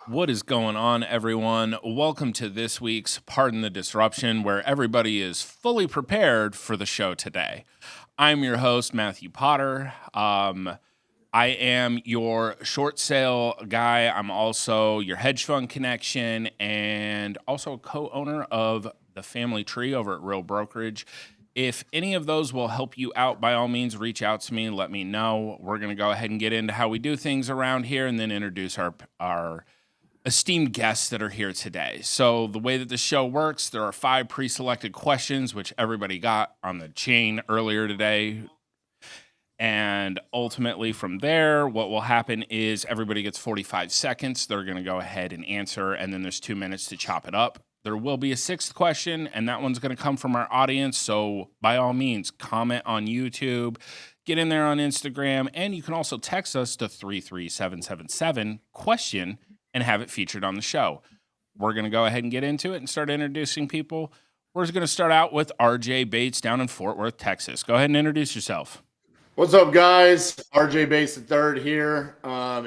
What is going on, everyone? Welcome to this week's Pardon the Disruption, where everybody is fully prepared for the show today. I'm your host, Matthew Potter. I am your short sale guy. I'm also your hedge fund connection and also a co-owner of the Family Tree over at Real Brokerage. If any of those will help you out, by all means, reach out to me. Let me know. We're going to go ahead and get into how we do things around here and then introduce our esteemed guests that are here today. So the way that the show works, there are 5 pre-selected questions, which everybody got on the chain earlier today. And ultimately from there, what will happen is everybody gets 45 seconds. They're going to go ahead and answer, and then there's 2 minutes to chop it up. There will be a 6th question, and that one's going to come from our audience. So by all means, comment on YouTube, get in there on Instagram, and you can also text us to 33777 question and have it featured on the show. We're going to go ahead and get into it and start introducing people. We're going to start out with RJ Bates down in Fort Worth, Texas. Go ahead and introduce yourself. What's up, guys? RJ Bates III here.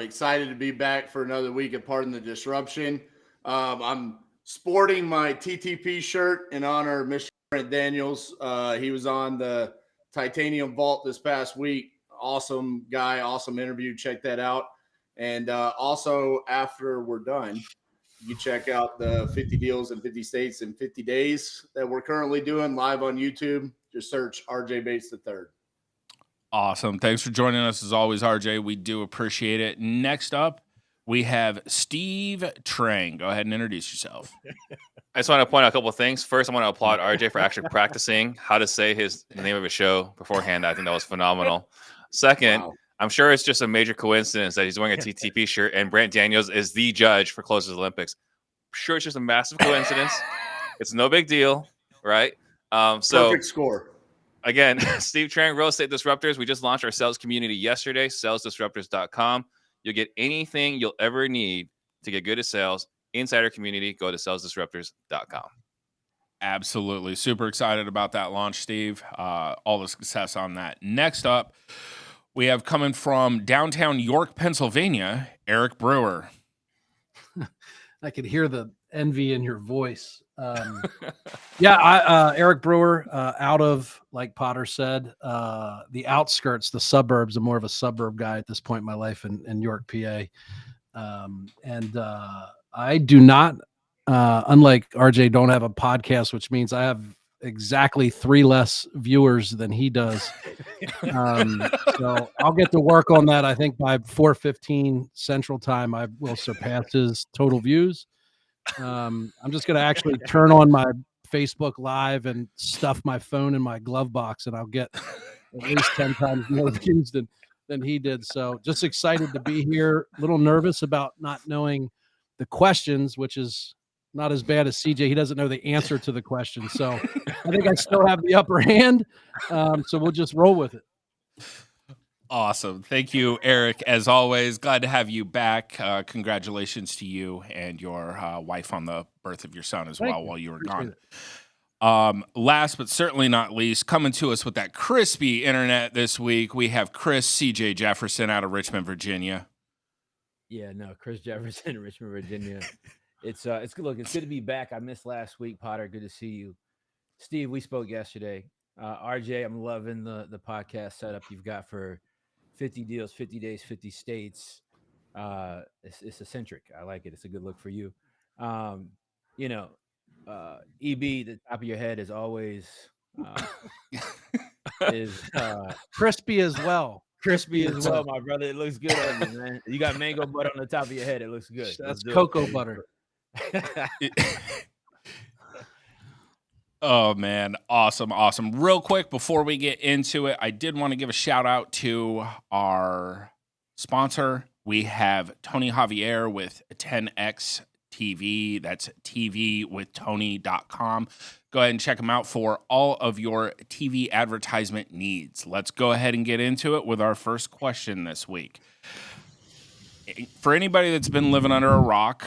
Excited to be back for another week of Pardon the Disruption. I'm sporting my TTP shirt in honor of Mr. Brent Daniels. He was on the Titanium Vault this past week. Awesome guy, awesome interview. Check that out. And also, after we're done, you check out the 50 deals in 50 states in 50 days that we're currently doing live on YouTube. Just search RJ Bates III. Awesome. Thanks for joining us as always, RJ. We do appreciate it. Next up, we have Steve Trang. Go ahead and introduce yourself. I just want to point out a couple of things. First, I want to applaud RJ for actually practicing how to say the name of his show beforehand. I think that was phenomenal. Second, wow. I'm sure it's just a major coincidence that he's wearing a TTP shirt and Brent Daniels is the judge for Closest Olympics. I'm sure it's just a massive coincidence. It's no big deal, right? Perfect score. Again, Steve Trang, Real Estate Disruptors. We just launched our sales community yesterday, salesdisruptors.com. You'll get anything you'll ever need to get good at sales. Inside our community, go to salesdisruptors.com. Absolutely. Super excited about that launch, Steve. All the success on that. Next up, we have coming from downtown York, Pennsylvania, Eric Brewer. I could hear the envy in your voice. Eric Brewer, out of, like Potter said, the outskirts, the suburbs. I'm more of a suburb guy at this point in my life in York, PA. I do not, unlike RJ, don't have a podcast, which means I have exactly 3 less viewers than he does. So I'll get to work on that. I think by 4:15 Central Time, I will surpass his total views. I'm just going to actually turn on my Facebook Live and stuff my phone in my glove box, and I'll get at least 10 times more views than he did. So just excited to be here. A little nervous about not knowing the questions, which is not as bad as CJ. He doesn't know the answer to the question. So I think I still have the upper hand. So we'll just roll with it. Awesome. Thank you, Eric. As always, glad to have you back. Congratulations to you and your wife on the birth of your son as well while you were gone. Last but certainly not least, coming to us with that crispy internet this week, we have Chris CJ Jefferson out of Richmond, Virginia. Yeah, no, Chris Jefferson, Richmond, Virginia. It's good. Look, it's good to be back. I missed last week, Potter. Good to see you, Steve. We spoke yesterday. RJ, I'm loving the podcast setup you've got for 50 deals, 50 days, 50 states. It's eccentric. I like it. It's a good look for you. EB, the top of your head is always crispy as well. Crispy as well, my brother. It looks good on you, man. You got mango butter on the top of your head. It looks good. That's cocoa butter. Oh, man. Awesome. Real quick, before we get into it, I did want to give a shout out to our sponsor. We have Tony Javier with 10X TV. That's tvwithtony.com. Go ahead and check them out for all of your TV advertisement needs. Let's go ahead and get into it with our first question this week. For anybody that's been living under a rock,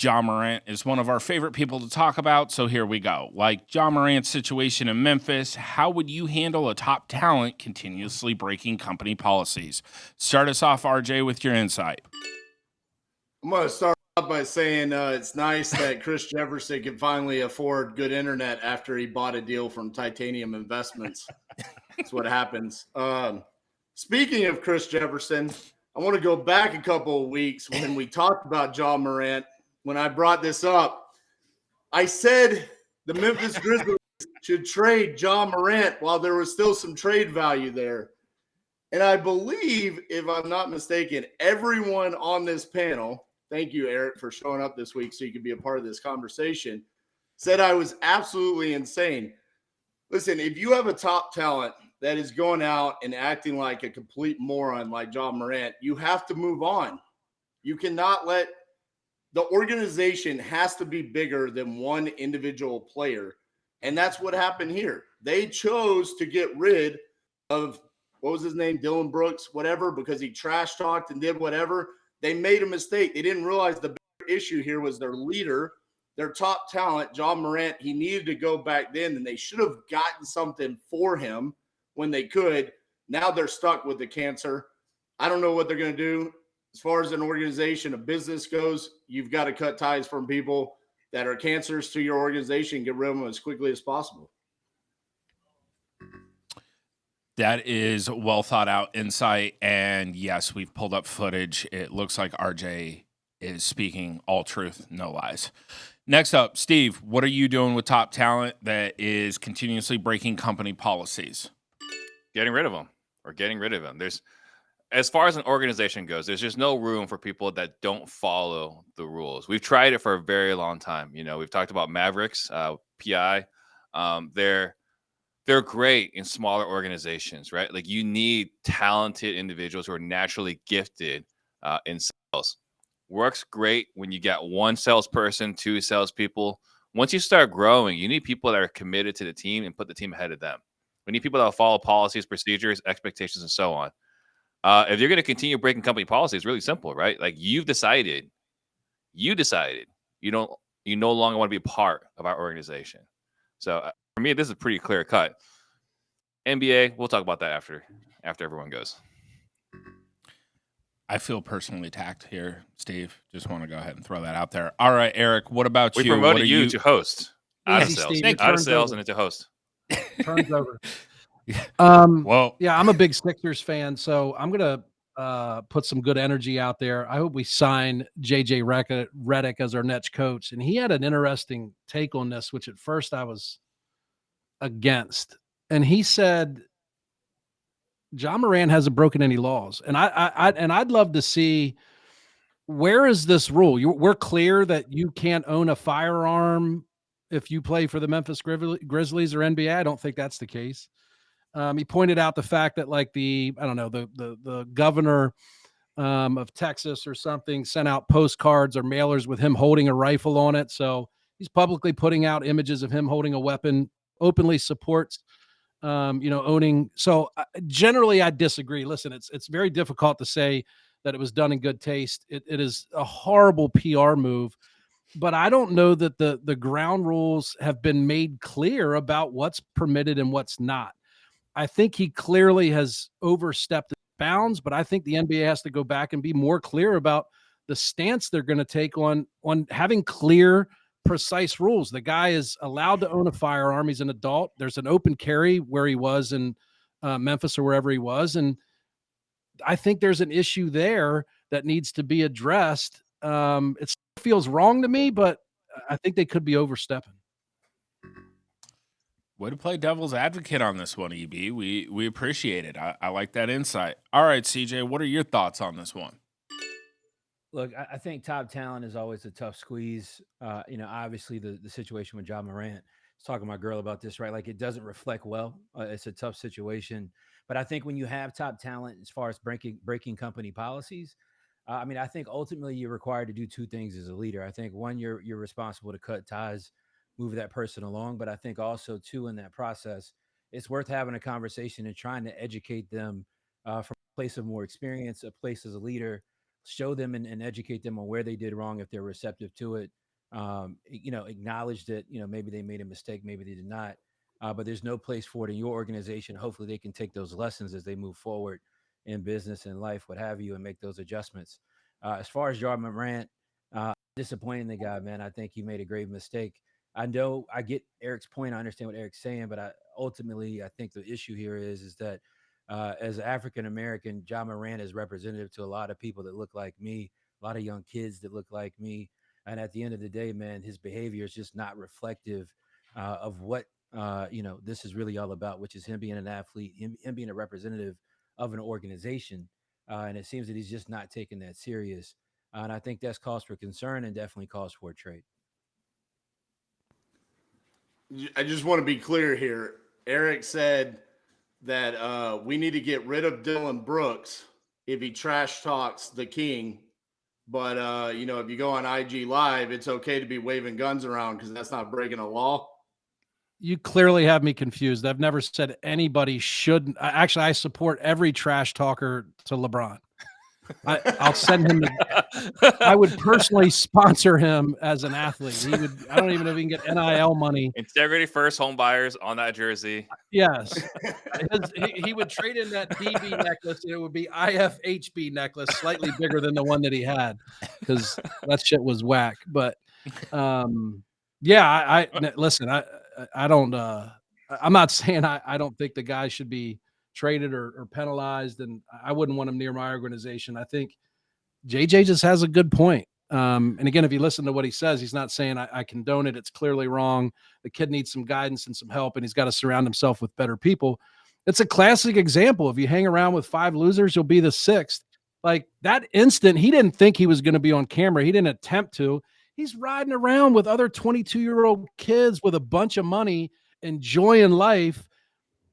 Ja Morant is one of our favorite people to talk about, so here we go. Like Ja Morant's situation in Memphis, how would you handle a top talent continuously breaking company policies? Start us off, RJ, with your insight. I'm going to start by saying it's nice that Chris Jefferson can finally afford good internet after he bought a deal from Titanium Investments. That's what happens. Speaking of Chris Jefferson, I want to go back a couple of weeks when we talked about Ja Morant. When I brought this up, I said the Memphis Grizzlies should trade Ja Morant while there was still some trade value there. And I believe, if I'm not mistaken, everyone on this panel, thank you, Eric, for showing up this week so you could be a part of this conversation, said I was absolutely insane. Listen, if you have a top talent that is going out and acting like a complete moron like Ja Morant, you have to move on. You cannot let the organization has to be bigger than one individual player. And that's what happened here. They chose to get rid of, what was his name? Dylan Brooks, whatever, because he trash talked and did whatever. They made a mistake. They didn't realize the bigger issue here was their leader, their top talent, Ja Morant. He needed to go back then, and they should have gotten something for him when they could. Now they're stuck with the cancer. I don't know what they're going to do. As far as an organization, a business goes, you've got to cut ties from people that are cancers to your organization, get rid of them as quickly as possible. That is well thought out insight. And yes, we've pulled up footage. It looks like RJ is speaking all truth, no lies. Next up, Steve, what are you doing with top talent that is continuously breaking company policies? Getting rid of them. There's, as far as an organization goes, there's just no room for people that don't follow the rules. We've tried it for a very long time. You know, we've talked about Mavericks, PI. They're great in smaller organizations, right? Like, you need talented individuals who are naturally gifted in sales. Works great when you got one salesperson, two salespeople. Once you start growing, you need people that are committed to the team and put the team ahead of them. We need people that will follow policies, procedures, expectations, and so on. If you're going to continue breaking company policy, it's really simple, right? Like, you decided you no longer want to be a part of our organization. So for me, this is pretty clear cut. NBA, we'll talk about that after everyone goes. I feel personally attacked here, Steve. Just want to go ahead and throw that out there. All right, Eric, what about you? We promoted you to host. Out of sales. Steve, Out of sales and into host. Turns over. Well, yeah, I'm a big Sixers fan, so I'm gonna put some good energy out there. I hope we sign JJ Redick as our next coach. And he had an interesting take on this, which at first I was against. And he said Ja Morant hasn't broken any laws, and I'd love to see, where is this rule? We're clear that you can't own a firearm if you play for the Memphis Grizzlies or NBA. I don't think that's the case. He pointed out the fact that, like, the governor of Texas or something sent out postcards or mailers with him holding a rifle on it. So he's publicly putting out images of him holding a weapon, openly supports owning. So generally I disagree. Listen, it's very difficult to say that it was done in good taste. It is a horrible PR move, but I don't know that the ground rules have been made clear about what's permitted and what's not. I think he clearly has overstepped bounds, but I think the NBA has to go back and be more clear about the stance they're going to take on having clear, precise rules. The guy is allowed to own a firearm. He's an adult. There's an open carry where he was in Memphis or wherever he was. And I think there's an issue there that needs to be addressed. It feels wrong to me, but I think they could be overstepping. Way to play devil's advocate on this one, EB. We appreciate it. I like that insight. All right, CJ, what are your thoughts on this one? Look, I think top talent is always a tough squeeze. Obviously the situation with Ja Morant, I was talking to my girl about this, right? Like, it doesn't reflect well. It's a tough situation. But I think when you have top talent, as far as breaking company policies, I think ultimately you're required to do two things as a leader. I think one, you're responsible to cut ties, move that person along. But I think also, two, in that process, it's worth having a conversation and trying to educate them from a place of more experience, a place as a leader. Show them and educate them on where they did wrong if they're receptive to it. Acknowledge that, maybe they made a mistake, maybe they did not. But there's no place for it in your organization. Hopefully they can take those lessons as they move forward in business and life, what have you, and make those adjustments. As far as Ja Morant, disappointing the guy, man. I think he made a grave mistake. I know I get Eric's point. I understand what Eric's saying, but ultimately I think the issue here is that as African American, John Moran is representative to a lot of people that look like me, a lot of young kids that look like me, and at the end of the day, man, his behavior is just not reflective of what this is really all about, which is him being an athlete, him being a representative of an organization, and it seems that he's just not taking that serious. And I think that's cause for concern and definitely cause for a trade. I just want to be clear here. Eric said that we need to get rid of Dylan Brooks if he trash talks the king. But, if you go on IG Live, it's okay to be waving guns around because that's not breaking a law. You clearly have me confused. I've never said anybody shouldn't. Actually, I support every trash talker to LeBron. I'll send him. I would personally sponsor him as an athlete. He would. I don't even know if he can get NIL money. Integrity first, home buyers on that jersey. Yes, he would trade in that DB necklace, and it would be IFHB necklace, slightly bigger than the one that he had, because that shit was whack. But yeah, listen. I don't. I'm not saying I don't think the guy should be traded or penalized, and I wouldn't want him near my organization. I think JJ just has a good point. And again, if you listen to what he says, he's not saying I condone it. It's clearly wrong. The kid needs some guidance and some help, and he's got to surround himself with better people. It's a classic example. If you hang around with 5 losers, you'll be the 6th. Like that instant, he didn't think he was going to be on camera. He didn't attempt to. He's riding around with other 22-year-old kids with a bunch of money, enjoying life.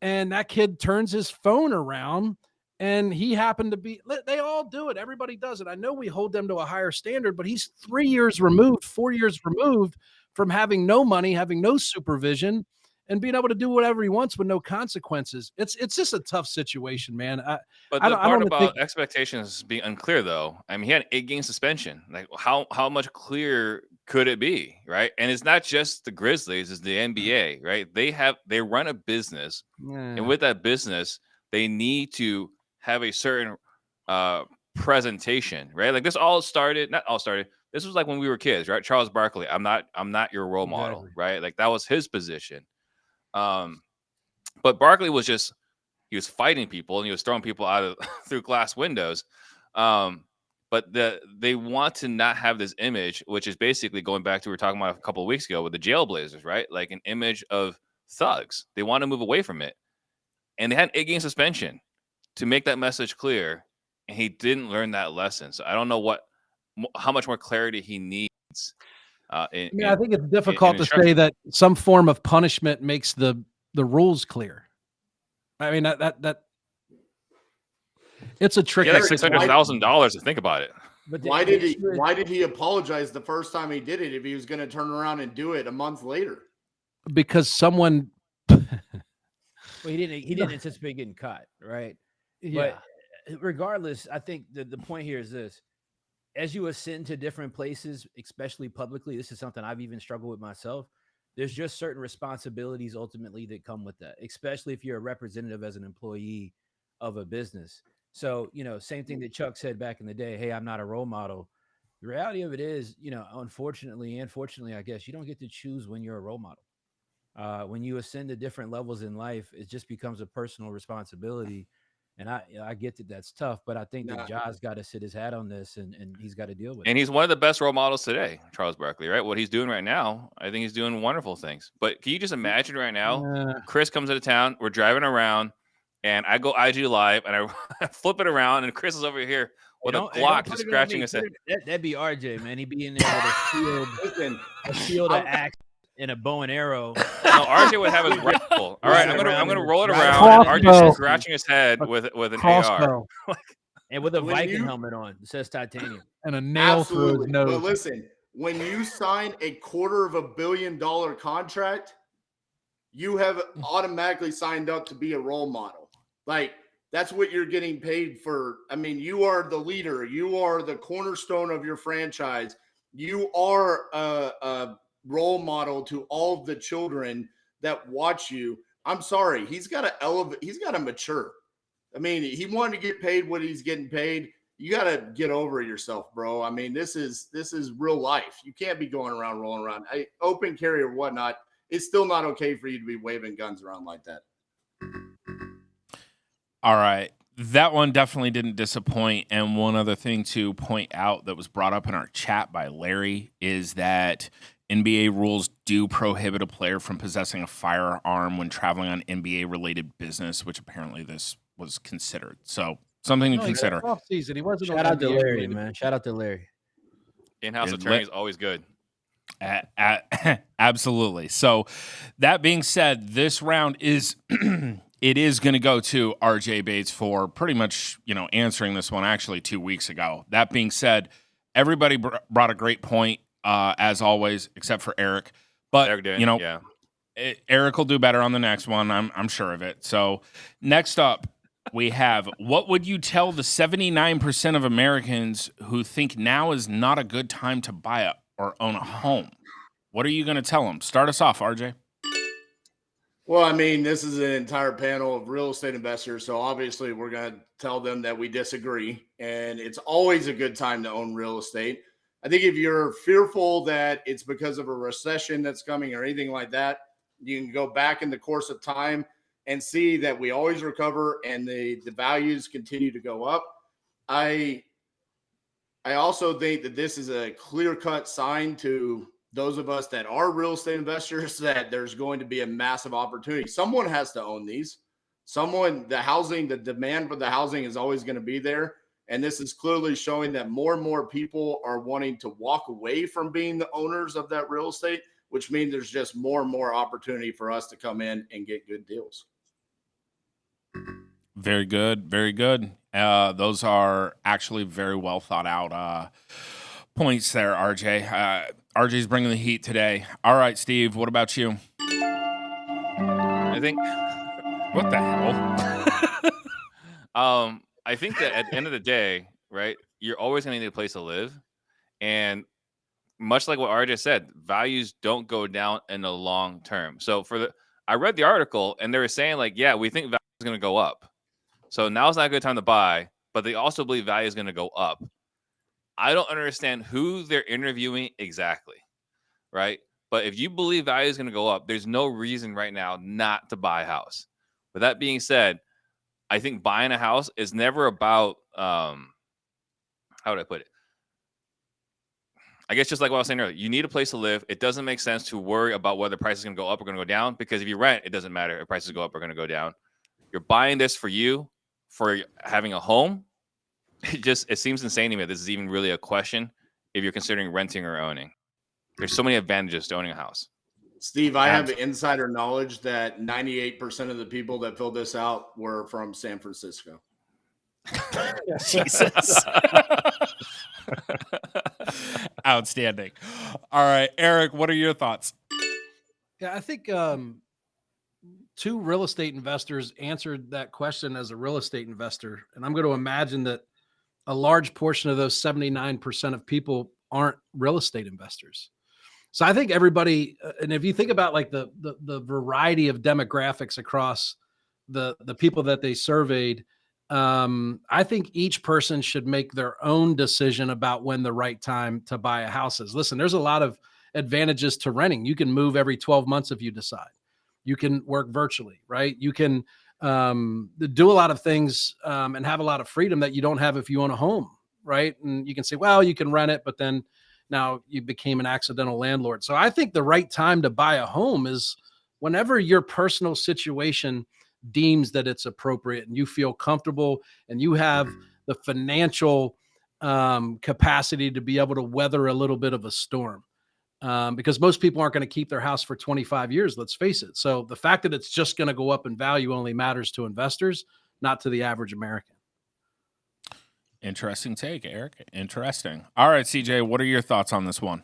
And that kid turns his phone around, and he happened to be, they all do it. Everybody does it. I know we hold them to a higher standard, but he's 3 years removed, 4 years removed from having no money, having no supervision, and being able to do whatever he wants with no consequences. It's just a tough situation, man. But the part about expectations being unclear, though, I mean, he had an 8-game suspension. Like, how much clearer could it be, right? And it's not just the Grizzlies; it's the NBA, right? They run a business, and with that business, they need to have a certain presentation, right? Like this not all started. This was like when we were kids, right? Charles Barkley, I'm not your role model, right? Like that was his position. But Barkley was he was fighting people and he was throwing people out of through glass windows. But they want to not have this image, which is basically going back to what we were talking about a couple of weeks ago with the Jailblazers, right? Like an image of thugs. They want to move away from it. And they had an 8-game suspension to make that message clear. And he didn't learn that lesson. So I don't know how much more clarity he needs. I think it's difficult to say that some form of punishment makes the rules clear. I mean, that it's a tricky. Yeah, like $600,000 to think about it. But why did he apologize the first time he did it if he was going to turn around and do it a month later? Because someone. Well, he didn't anticipate getting cut, right? Yeah. But regardless, I think the point here is this. As you ascend to different places, especially publicly, this is something I've even struggled with myself. There's just certain responsibilities ultimately that come with that, especially if you're a representative as an employee of a business. So, same thing that Chuck said back in the day, hey, I'm not a role model. The reality of it is, unfortunately and fortunately, I guess, you don't get to choose when you're a role model. When you ascend to different levels in life, it just becomes a personal responsibility. And I get that that's tough, but I think that Ja's got to sit his hat on this and he's got to deal with it. And he's one of the best role models today, Charles Barkley, right? What he's doing right now, I think he's doing wonderful things. But can you just imagine right now, Chris comes into town, we're driving around, and I go IG Live, and I flip it around, and Chris is over here with a Glock just scratching his head. That'd be RJ, man. He'd be in there with a shield, an axe, and a bow and arrow. No, RJ would have his rifle. All right, I'm gonna roll it around. And RJ's scratching his head with an AR. And with a Viking helmet on. It says titanium. And a nail through his nose. But listen, when you sign a $250 million contract, you have automatically signed up to be a role model. Like, that's what you're getting paid for. I mean, you are the leader. You are the cornerstone of your franchise. You are a role model to all of the children that watch you. I'm sorry. He's got to elevate. He's got to mature. I mean, he wanted to get paid what he's getting paid. you got to get over yourself, bro. I mean, this is real life. You can't be going around rolling around. Open carry or whatnot. It's still not okay for you to be waving guns around like that. All right. That one definitely didn't disappoint. And one other thing to point out that was brought up in our chat by Larry is that NBA rules do prohibit a player from possessing a firearm when traveling on NBA-related business, which apparently this was considered. So something to consider. Off season, he wasn't. Shout out to Larry, man. Shout out to Larry. In-house attorney is always good. Absolutely. So that being said, this round is it is going to go to RJ Bates for pretty much, answering this one actually 2 weeks ago. That being said, everybody brought a great point, as always, except for Eric. But, Eric did, Eric will do better on the next one. I'm sure of it. So next up, we have, what would you tell the 79% of Americans who think now is not a good time to buy or own a home? What are you going to tell them? Start us off, RJ. Well, I mean, this is an entire panel of real estate investors. So obviously we're going to tell them that we disagree. And it's always a good time to own real estate. I think if you're fearful that it's because of a recession that's coming or anything like that, you can go back in the course of time and see that we always recover and the values continue to go up. I also think that this is a clear-cut sign to those of us that are real estate investors that there's going to be a massive opportunity. Someone has to own these. The demand for the housing is always going to be there. And this is clearly showing that more and more people are wanting to walk away from being the owners of that real estate, which means there's just more and more opportunity for us to come in and get good deals. Very good. Very good. Those are actually very well thought out points there, RJ. RJ's bringing the heat today. All right, Steve, what about you? I think. What the hell? I think that at the end of the day, right, you're always going to need a place to live. And much like what RJ said, values don't go down in the long term. So I read the article and they were saying we think value is going to go up. So now's not a good time to buy, but they also believe value is going to go up. I don't understand who they're interviewing exactly, right? But if you believe value is going to go up, there's no reason right now not to buy a house. With that being said, I think buying a house is never about, how would I put it? I guess just like what I was saying earlier, you need a place to live. It doesn't make sense to worry about whether prices are going to go up or going to go down, because if you rent, it doesn't matter if prices go up or going to go down. You're buying this for you, for having a home. It seems insane to me that this is even really a question if you're considering renting or owning. There's so many advantages to owning a house. Steve, I have insider knowledge that 98% of the people that filled this out were from San Francisco. Jesus. Outstanding. All right, Eric, what are your thoughts? Yeah, I think two real estate investors answered that question as a real estate investor. And I'm going to imagine that a large portion of those 79% of people aren't real estate investors. So I think everybody, and if you think about like the variety of demographics across the people that they surveyed, I think each person should make their own decision about when the right time to buy a house is. Listen, there's a lot of advantages to renting. You can move every 12 months if you decide. You can work virtually, right? You can do a lot of things and have a lot of freedom that you don't have if you own a home, right? And you can say, well, you can rent it, but then now you became an accidental landlord. So I think the right time to buy a home is whenever your personal situation deems that it's appropriate and you feel comfortable and you have the financial capacity to be able to weather a little bit of a storm. Because most people aren't going to keep their house for 25 years, let's face it. So the fact that it's just going to go up in value only matters to investors, not to the average American. Interesting take, Eric. Interesting. All right, CJ, what are your thoughts on this one?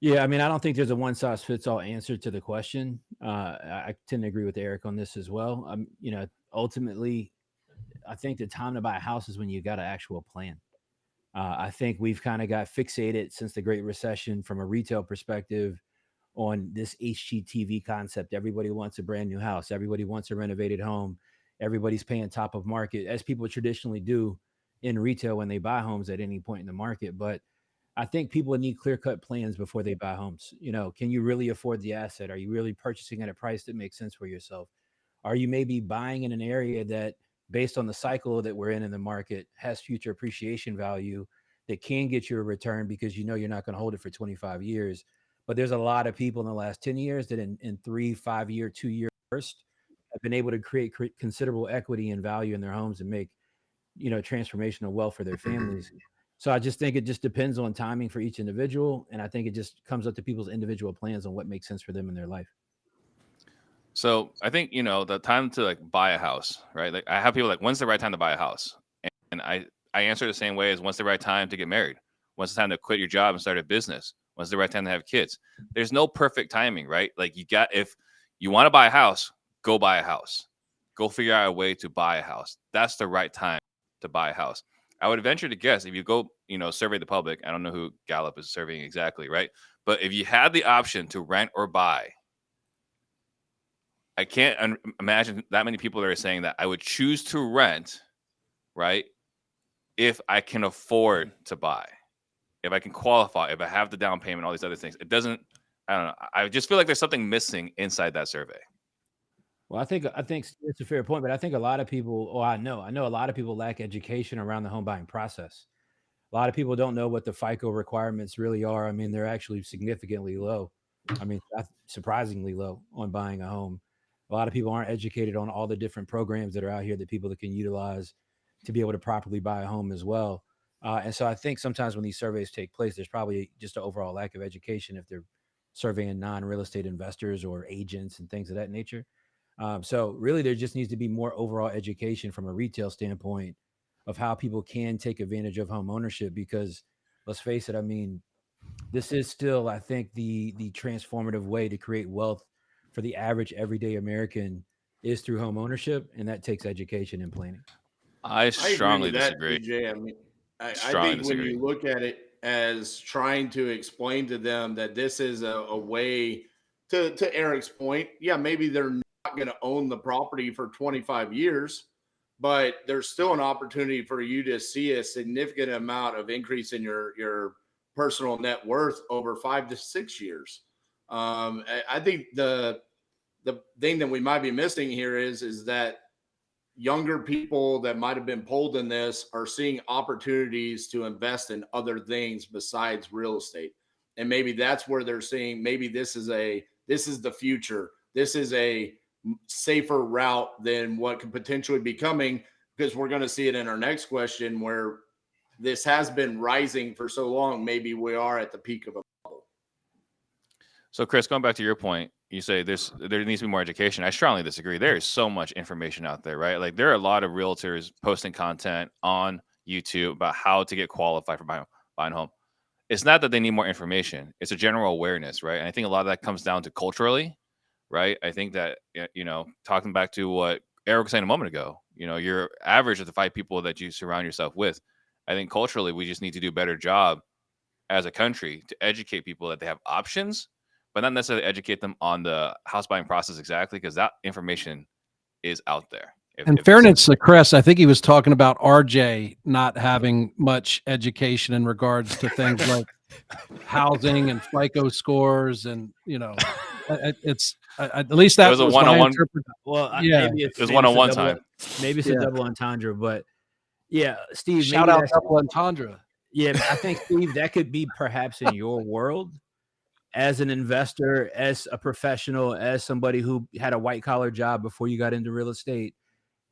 Yeah, I mean, I don't think there's a one-size-fits-all answer to the question. I tend to agree with Eric on this as well. Ultimately, I think the time to buy a house is when you got an actual plan. I think we've kind of got fixated since the Great Recession from a retail perspective on this HGTV concept. Everybody wants a brand new house. Everybody wants a renovated home. Everybody's paying top of market, as people traditionally do in retail when they buy homes at any point in the market. But I think people need clear-cut plans before they buy homes. Can you really afford the asset? Are you really purchasing at a price that makes sense for yourself? Are you maybe buying in an area that, based on the cycle that we're in the market, has future appreciation value that can get you a return because you're not going to hold it for 25 years? But there's a lot of people in the last 10 years that in 3, 5 year, 2 year burst have been able to create considerable equity and value in their homes and make, transformational wealth for their families. So I just think it just depends on timing for each individual. And I think it just comes up to people's individual plans on what makes sense for them in their life. So I think, the time to like buy a house, right? Like I have people like, when's the right time to buy a house? And I answer the same way as when's the right time to get married? When's the time to quit your job and start a business? When's the right time to have kids? There's no perfect timing, right? Like if you want to buy a house, go buy a house. Go figure out a way to buy a house. That's the right time to buy a house. I would venture to guess if you go, survey the public. I don't know who Gallup is surveying exactly, right? But if you had the option to rent or buy, I can't imagine that many people that are saying that I would choose to rent, right? If I can afford to buy, if I can qualify, if I have the down payment, all these other things. I don't know. I just feel like there's something missing inside that survey. Well, I think it's a fair point, but I think a lot of people, I know a lot of people lack education around the home buying process. A lot of people don't know what the FICO requirements really are. I mean, they're actually significantly low. I mean, surprisingly low on buying a home. A lot of people aren't educated on all the different programs that are out here that people that can utilize to be able to properly buy a home as well. And so I think sometimes when these surveys take place, there's probably just an overall lack of education if they're surveying non-real estate investors or agents and things of that nature. So really, there just needs to be more overall education from a retail standpoint of how people can take advantage of home ownership, because let's face it, I mean, this is still, I think, the transformative way to create wealth for the average everyday American is through home ownership, and that takes education and planning. I strongly disagree. TJ. I mean, I think when you look at it as trying to explain to them that this is a way to Eric's point, yeah, maybe they're not going to own the property for 25 years, but there's still an opportunity for you to see a significant amount of increase in your personal net worth over 5 to 6 years. I think the thing that we might be missing here is that younger people that might have been pulled in this are seeing opportunities to invest in other things besides real estate. And maybe that's where they're seeing, maybe this is the future. This is a safer route than what could potentially be coming, because we're going to see it in our next question where this has been rising for so long. Maybe we are at the peak of a bubble. So Chris, going back to your point, you say there needs to be more education. I strongly disagree. There is so much information out there, right? Like there are a lot of realtors posting content on YouTube about how to get qualified for buying a home. It's not that they need more information. It's a general awareness, right? And I think a lot of that comes down to culturally, right? I think that, talking back to what Eric was saying a moment ago, your average of the 5 people that you surround yourself with, I think culturally, we just need to do a better job as a country to educate people that they have options, but not necessarily educate them on the house buying process exactly, because that information is out there. In fairness to Chris, I think he was talking about RJ not having much education in regards to things like housing and FICO scores, and it's at least that was a one-on-one. Well, yeah, maybe it was one-on-one time. Maybe it's a double entendre, but yeah, Steve. Shout out double entendre. Yeah, I think Steve, that could be perhaps in your world as an investor, as a professional, as somebody who had a white-collar job before you got into real estate.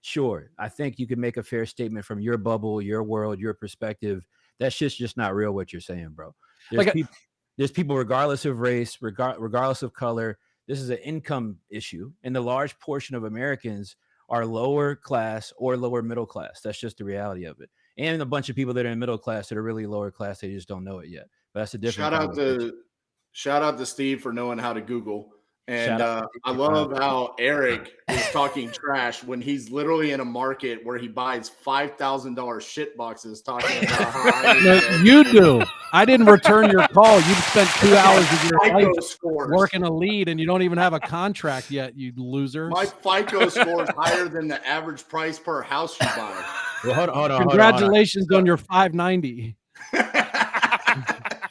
Sure, I think you can make a fair statement from your bubble, your world, your perspective. That shit's just not real what you're saying, bro. There's people regardless of race, regardless of color. This is an income issue, and the large portion of Americans are lower class or lower middle class. That's just the reality of it. And a bunch of people that are in middle class that are really lower class, they just don't know it yet. But that's a different. Shout out to Steve for knowing how to Google. And I love how Eric is talking trash when he's literally in a market where he buys $5,000 shit boxes, talking about how you do. I didn't return your call. You spent 2 hours of your life working a lead, and you don't even have a contract yet, you loser. My FICO score is higher than the average price per house you buy. Well, hold on. Congratulations on your 590.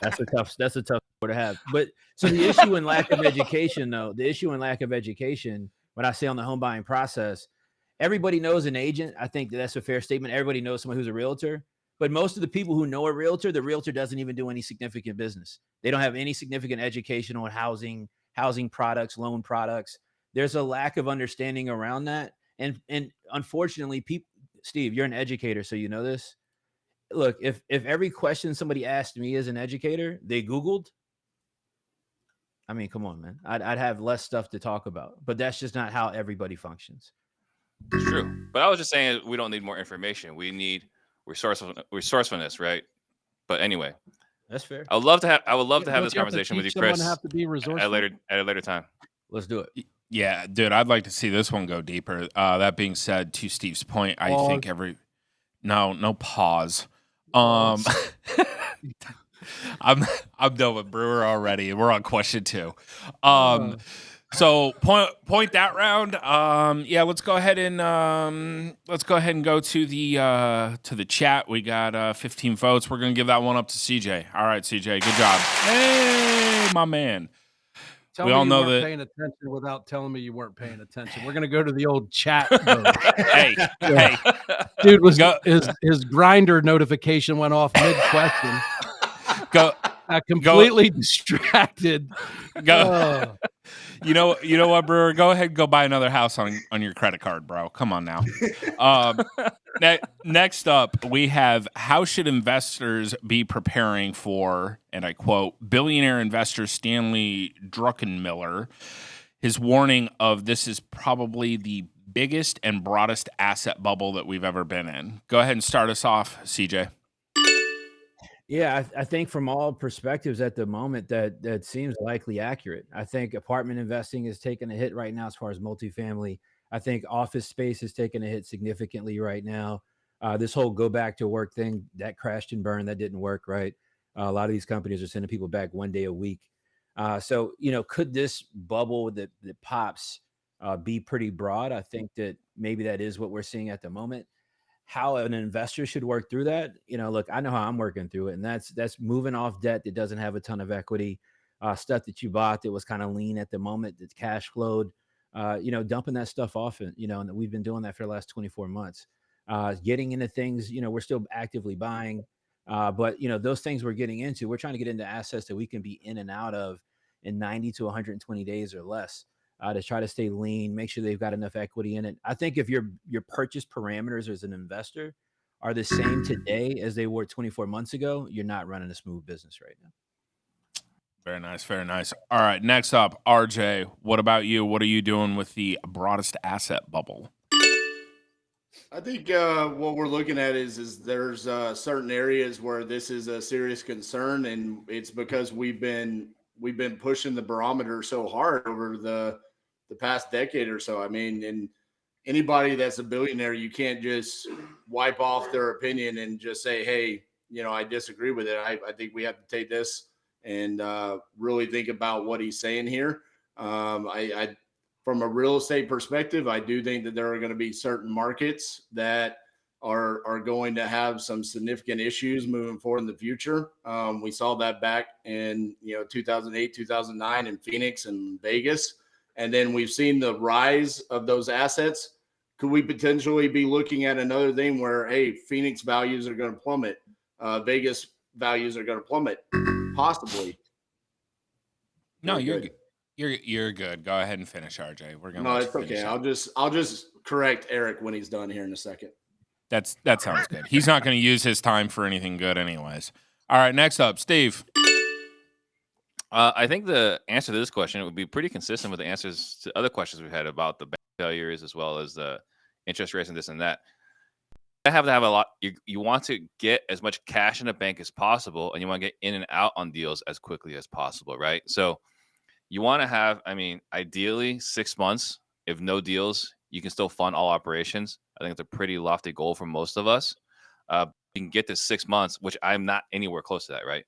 That's a tough one to have. But so the issue in lack of education, though, when I say on the home buying process, everybody knows an agent. I think that's a fair statement. Everybody knows someone who's a realtor. But most of the people who know a realtor, the realtor doesn't even do any significant business. They don't have any significant education on housing products, loan products. There's a lack of understanding around that. And unfortunately, Steve, you're an educator, so you know this. Look, if every question somebody asked me as an educator, they Googled, I mean, come on, man. I'd have less stuff to talk about. But that's just not how everybody functions. It's true. But I was just saying we don't need more information. We need resourcefulness, right? But anyway, that's fair. I would love to have this Don't you conversation with you, someone Chris, have to be at resourceful? a later time. Let's do it. Yeah, dude, I'd like to see this one go deeper. That being said, to Steve's point, I think no pause. I'm done with Brewer already. We're on question 2. So point that round. Yeah, let's go ahead and go to the chat. We got 15 votes. We're gonna give that one up to CJ. All right, CJ, good job. Hey, my man. Tell we me all you know weren't that. Paying attention without telling me you weren't paying attention. We're gonna go to the old chat vote. Hey, dude, his grinder notification went off mid question. Completely distracted. Go. You know what, Brewer? Go ahead and go buy another house on your credit card, bro. Come on now. Next up, we have how should investors be preparing for, and I quote, billionaire investor Stanley Druckenmiller, his warning of this is probably the biggest and broadest asset bubble that we've ever been in. Go ahead and start us off, CJ. Yeah, I think from all perspectives at the moment that seems likely accurate. I think apartment investing is taking a hit right now as far as multifamily. I think office space is taking a hit significantly right now. This whole go back to work thing, that crashed and burned, that didn't work, right? A lot of these companies are sending people back 1 day a week. So, could this bubble that pops be pretty broad? I think that maybe that is what we're seeing at the moment. How an investor should work through that, look, I know how I'm working through it, and that's moving off debt that doesn't have a ton of equity, stuff that you bought that was kind of lean at the moment, that's cash flowed, dumping that stuff off, and and we've been doing that for the last 24 months. Getting into things, we're still actively buying, but those things we're getting into, we're trying to get into assets that we can be in and out of in 90 to 120 days or less. To try to stay lean, make sure they've got enough equity in it. I think if your purchase parameters as an investor are the same today as they were 24 months ago, you're not running a smooth business right now. Very nice, very nice. All right, next up, RJ, what about you? What are you doing with the broadest asset bubble? I think what we're looking at is there's certain areas where this is a serious concern, and it's because we've been pushing the barometer so hard over the past decade or so. I mean, and anybody that's a billionaire, you can't just wipe off their opinion and just say, hey, I disagree with it. I think we have to take this and really think about what he's saying here. I from a real estate perspective, I do think that there are going to be certain markets that are going to have some significant issues moving forward in the future. We saw that back in 2008, 2009 in Phoenix and Vegas. And then we've seen the rise of those assets. Could we potentially be looking at another thing where, hey, Phoenix values are going to plummet, Vegas values are going to plummet? Possibly. No, you're good. You're good. Go ahead and finish, RJ. We're gonna. No, it's okay. I'll just correct Eric when he's done here in a second. That sounds good. He's not going to use his time for anything good, anyways. All right, next up, Steve. I think the answer to this question would be pretty consistent with the answers to other questions we've had about the bank failures as well as the interest rates and this and that. You have to have a lot. You want to get as much cash in the bank as possible, and you want to get in and out on deals as quickly as possible, right? So you want to have, ideally 6 months. If no deals, you can still fund all operations. I think it's a pretty lofty goal for most of us. You can get to 6 months, which I'm not anywhere close to that, right?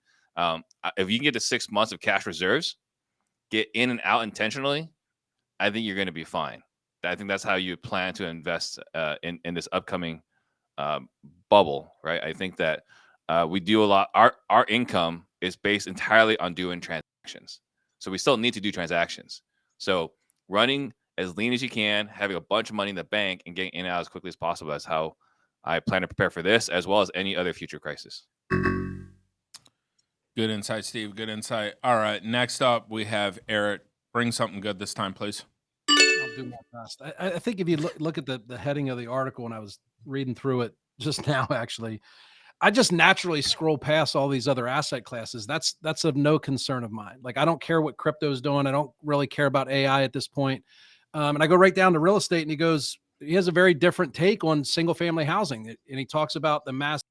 If you can get to 6 months of cash reserves, get in and out intentionally, I think you're going to be fine. I think that's how you plan to invest in this upcoming bubble, right? I think that we do a lot. Our income is based entirely on doing transactions, so we still need to do transactions. So running as lean as you can, having a bunch of money in the bank, and getting in and out as quickly as possible. That's how I plan to prepare for this, as well as any other future crisis. Good insight, Steve. Good insight. All right. Next up, we have Eric. Bring something good this time, please. I'll do my best. I think if you look at the heading of the article, and I was reading through it just now, actually, I just naturally scroll past all these other asset classes. That's of no concern of mine. Like, I don't care what crypto's doing. I don't really care about AI at this point. And I go right down to real estate, and he has a very different take on single family housing. And he talks about the massive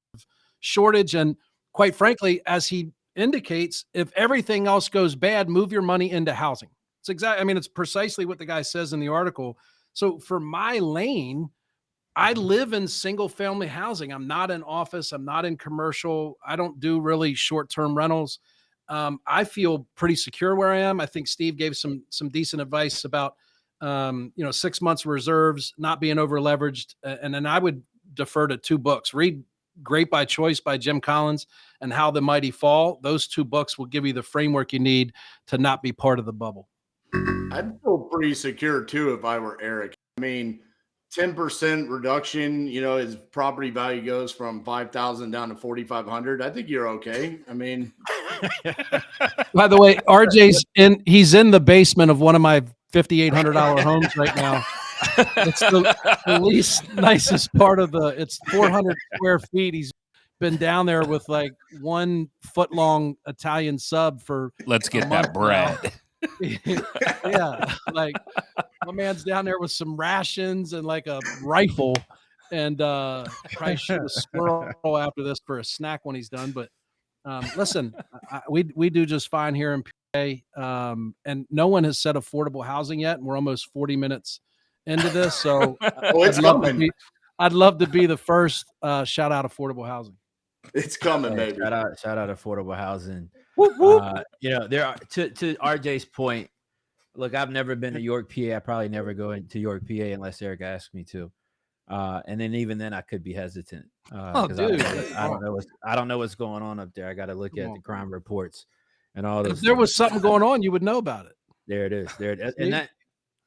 shortage. And quite frankly, as he indicates, if everything else goes bad, move your money into housing. It's precisely what the guy says in the article. So for my lane, I live in single family housing. I'm not in office. I'm not in commercial. I don't do really short-term rentals. I feel pretty secure where I am. I think Steve gave some decent advice about 6 months reserves, not being over leveraged. And then I would defer to 2 books. Read Great by Choice by Jim Collins and How the Mighty Fall. Those 2 books will give you the framework you need to not be part of the bubble. I'd feel pretty secure too if I were Eric. I mean, 10% reduction, his property value goes from 5,000 down to 4,500. I think you're okay. I mean, by the way, he's in the basement of one of my $5,800 homes right now. It's the least nicest part of it's 400 square feet. He's been down there with like 1 foot long Italian sub for let's get that bread. Yeah, like my man's down there with some rations and like a rifle, and probably shoot a squirrel after this for a snack when he's done. But listen, we do just fine here in PA, and no one has said affordable housing yet, and we're almost 40 minutes into this. So it's coming. I'd love to be the first. Shout out affordable housing. It's coming, baby. Shout out affordable housing. Whoop, whoop. There are to RJ's point. Look, I've never been to York, PA. I probably never go into York, PA unless Eric asks me to. And then even then, I could be hesitant because I don't know what's going on up there. I got to look at the crime reports and all those. If there was something going on, you would know about it. There it is. And that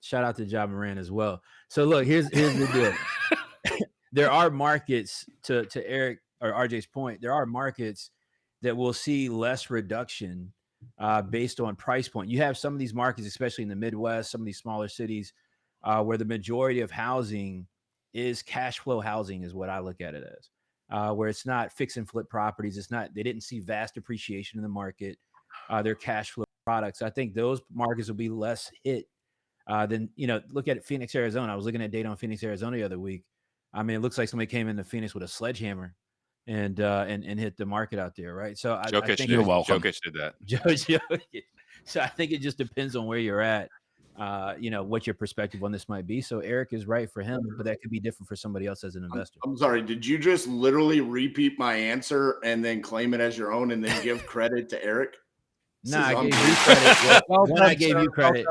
shout out to John Moran as well. So look, here's the deal. There are markets to Eric or RJ's point. There are markets that will see less reduction based on price point. You have some of these markets, especially in the Midwest, some of these smaller cities, where the majority of housing is cash flow housing, is what I look at it as, where it's not fix and flip properties. They didn't see vast appreciation in the market. They're cash flow products. I think those markets will be less hit than, look at Phoenix, Arizona. I was looking at data on Phoenix, Arizona the other week. I mean, it looks like somebody came into Phoenix with a sledgehammer and hit the market out there, right? So I think you're welcome. Jokic did that. So I think it just depends on where you're at, what your perspective on this might be. So Eric is right for him, but that could be different for somebody else as an investor. I'm sorry. Did you just literally repeat my answer and then claim it as your own and then give credit to Eric? No, I gave you credit. I gave you credit.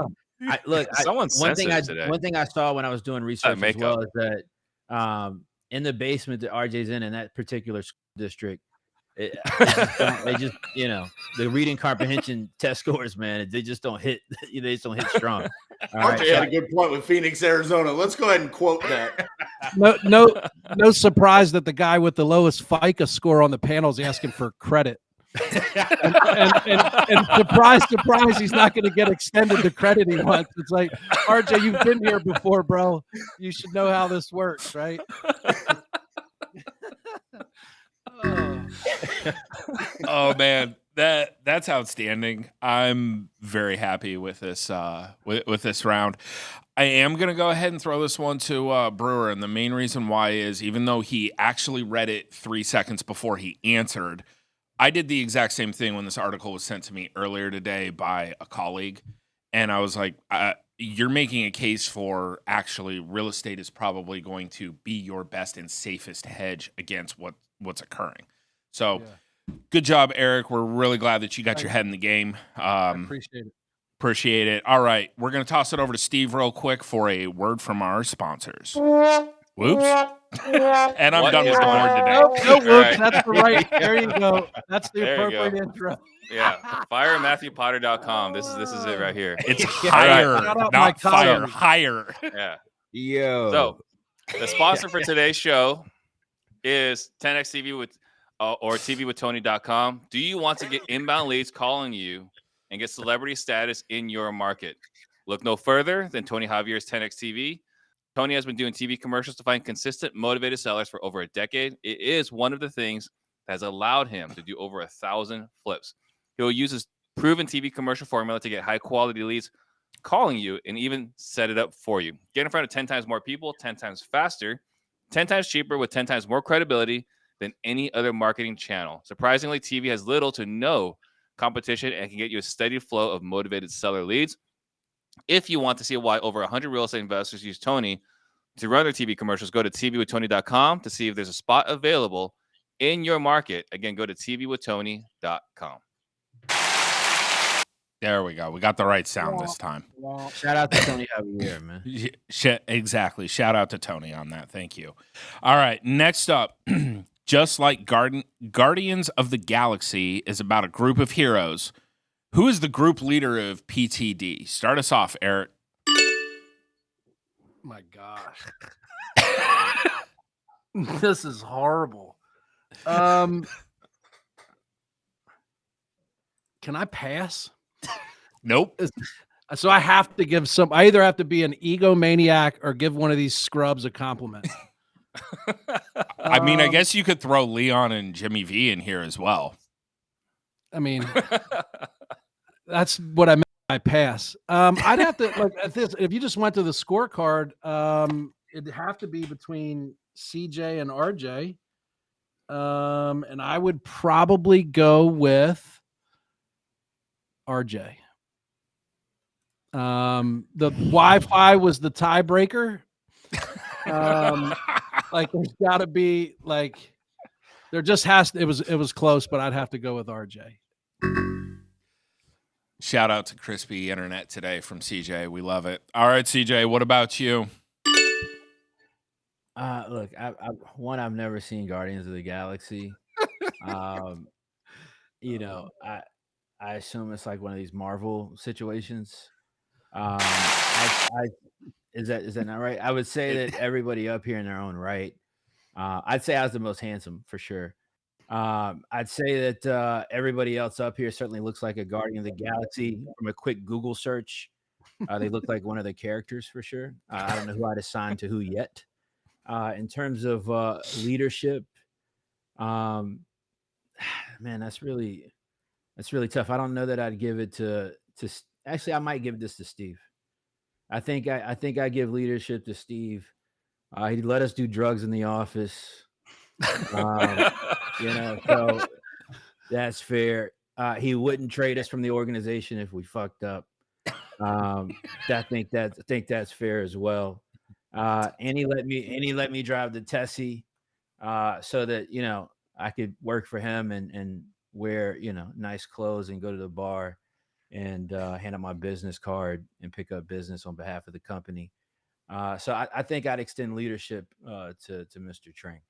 One thing I saw when I was doing research as well is that in the basement that RJ's in that particular school district, they just the reading comprehension test scores, man, they just don't hit. They just don't hit strong. RJ had a good point with Phoenix, Arizona. Let's go ahead and quote that. No surprise that the guy with the lowest FICA score on the panel is asking for credit. and surprise, he's not going to get extended the credit he wants. It's like, RJ, you've been here before, bro. You should know how this works, right? Oh man, that's outstanding. I'm very happy with this with this round. I am going to go ahead and throw this one to Brewer, and the main reason why is even though he actually read it 3 seconds before he answered, I did the exact same thing when this article was sent to me earlier today by a colleague, and I was like, you're making a case for actually real estate is probably going to be your best and safest hedge against what's occurring. So good job, Eric. We're really glad that you got your head in the game. I appreciate it. Appreciate it. All right, we're going to toss it over to Steve real quick for a word from our sponsors. Whoops. And I'm What done is with the going board on? today. Nope, no, All Whoops, right. that's the right. There you go. That's the There you go. appropriate intro. Yeah. FireMatthewPotter.com. This is it right here. It's All higher, right. Shout out my not fire. colleague. Higher. Yeah. Yo. So the sponsor for today's show is 10x TV with or tvwithtony.com. Do you want to get inbound leads calling you and get celebrity status in your market? Look no further than Tony Javier's 10x TV. Tony has been doing TV commercials to find consistent, motivated sellers for over a decade. It is one of the things that has allowed him to do over 1,000 flips. He'll use his proven TV commercial formula to get high-quality leads calling you and even set it up for you. Get in front of 10 times more people, 10 times faster, 10 times cheaper with 10 times more credibility than any other marketing channel. Surprisingly, TV has little to no competition and can get you a steady flow of motivated seller leads. If you want to see why over 100 real estate investors use Tony to run their TV commercials, go to tvwithtony.com to see if there's a spot available in your market. Again, go to tvwithtony.com. There we go. We got the right sound this time. Shout out to Tony Javier, man. Exactly. Shout out to Tony on that. Thank you. All right. Next up, just like Guardians of the Galaxy is about a group of heroes, who is the group leader of PTD? Start us off, Eric. My gosh. This is horrible. Can I pass? Nope. So I have to give I either have to be an egomaniac or give one of these scrubs a compliment. I mean, I guess you could throw Leon and Jimmy V in here as well. I mean, that's what I meant by pass. I'd have to like at this. If you just went to the scorecard, it'd have to be between CJ and RJ. And I would probably go with RJ. The Wi-Fi was the tiebreaker. Like there's got to be like there just has to, it was close, but I'd have to go with RJ. Shout out to Crispy Internet today from CJ. We love it. All right, CJ, what about you? Look, I've never seen Guardians of the Galaxy. You know, I assume it's like one of these Marvel situations. Is that not right? I would say that everybody up here in their own right. I'd say I was the most handsome for sure. I'd say that everybody else up here certainly looks like a Guardian of the Galaxy from a quick Google search. They look like one of the characters for sure. I don't know who I'd assign to who yet. In terms of leadership, man, that's really tough. I don't know that I'd give it to. Actually, I might give this to Steve. I think I give leadership to Steve. He let us do drugs in the office. So that's fair. He wouldn't trade us from the organization if we fucked up. I think that's fair as well. And he let me drive the Tessie, so that I could work for him and wear nice clothes and go to the bar and hand out my business card and pick up business on behalf of the company. So I think I'd extend leadership to Mr. Trang.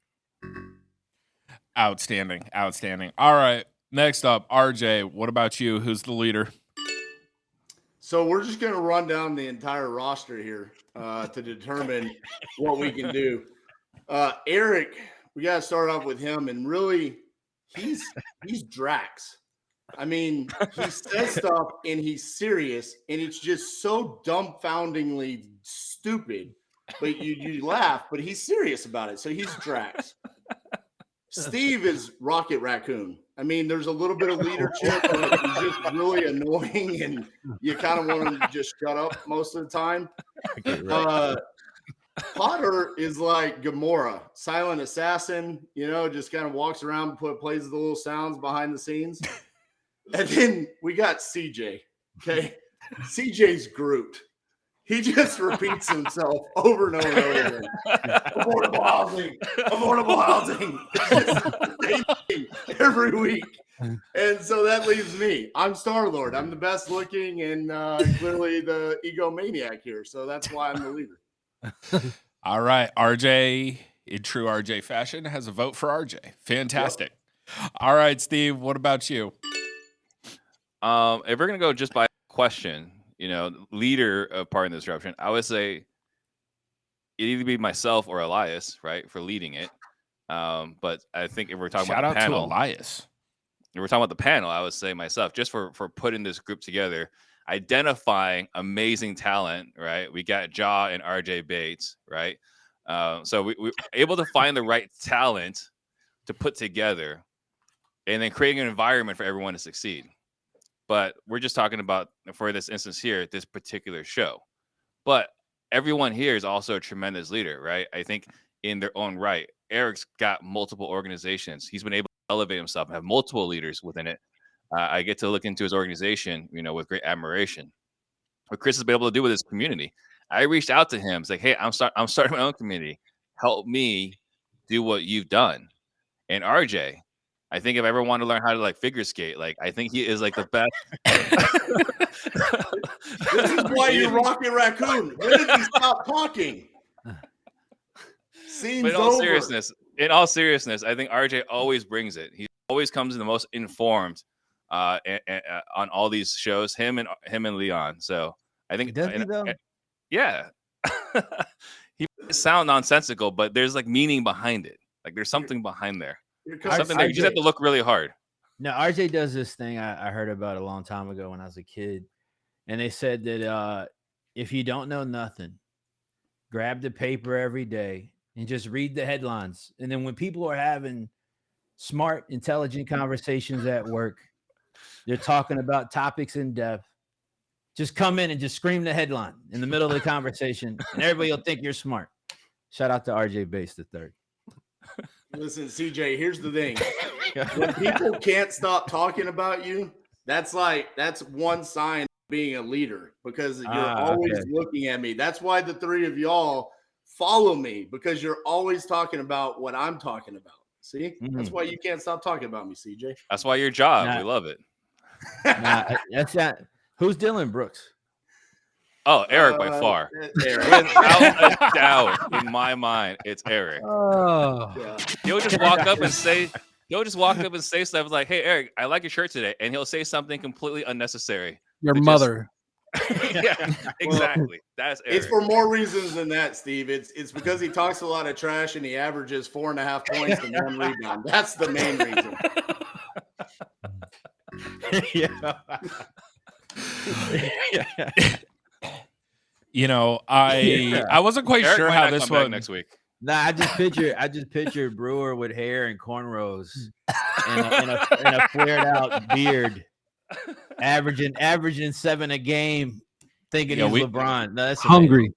Outstanding. All right, next up, RJ, what about you? Who's the leader? So we're just going to run down the entire roster here to determine what we can do. Eric, we got to start off with him, and really, he's Drax. I mean, he says stuff and he's serious, and it's just so dumbfoundingly stupid. But you laugh, but he's serious about it. So he's Drax. Steve is Rocket Raccoon. I mean, there's a little bit of leadership, but he's just really annoying, and you kind of want him to just shut up most of the time. Potter is like Gamora, silent assassin, just kind of walks around, plays the little sounds behind the scenes. And then we got CJ. Okay. CJ's Groot. He just repeats himself over and over and over again. Affordable housing. Every week. And so that leaves me. I'm Star-Lord. I'm the best looking and clearly the egomaniac here. So that's why I'm the leader. All right, RJ, in true RJ fashion, has a vote for RJ. Fantastic. Yep. All right, Steve, what about you? If we're going to go just by question, leader of Pardon the Disruption, I would say it'd either be myself or Elias, right, for leading it. But I think if we're talking about the panel, shout out to Elias. If we're talking about the panel, I would say myself, just for putting this group together, identifying amazing talent, right? We got Ja and RJ Bates, right? So we're able to find the right talent to put together and then creating an environment for everyone to succeed. But we're just talking about, for this instance here, this particular show. But everyone here is also a tremendous leader, right? I think in their own right. Eric's got multiple organizations. He's been able to elevate himself and have multiple leaders within it. I get to look into his organization, with great admiration. What Chris has been able to do with his community. I reached out to him. It's like, hey, I'm starting my own community. Help me do what you've done. And RJ, I think if I ever want to learn how to figure skate, I think he is the best. This is why you're Rocket Raccoon. When did he stop talking? Scene's in all seriousness, I think RJ always brings it. He always comes in the most informed on all these shows. Him and Leon. So I think does he though? Yeah. He sound nonsensical, but there's meaning behind it. There's something behind there. Something there. You just have to look really hard. No, RJ does this thing I heard about a long time ago when I was a kid. And they said that if you don't know nothing, grab the paper every day and just read the headlines. And then when people are having smart, intelligent conversations at work, they're talking about topics in depth, just come in and just scream the headline in the middle of the conversation, and everybody will think you're smart. Shout out to RJ Bates III. Listen, CJ, here's the thing. When people can't stop talking about you, that's one sign of being a leader, because you're always looking at me. That's why the three of y'all follow me, because you're always talking about what I'm talking about. See? That's why you can't stop talking about me, CJ. That's why your job. We love it. That's not. Who's Dylan Brooks? Oh, Eric by far. Without a doubt, in my mind, it's Eric. Oh, yeah. He'll just walk up and say stuff like, "Hey, Eric, I like your shirt today," and he'll say something completely unnecessary. Your mother. Yeah, exactly. That's Eric. It's for more reasons than that, Steve. It's because he talks a lot of trash and he averages 4.5 points and 1 rebound. That's the main reason. I wasn't quite Eric sure how this one next week. Nah, I just pictured Brewer with hair and cornrows and a flared out beard, averaging 7 a game, thinking he's LeBron. No, that's hungry.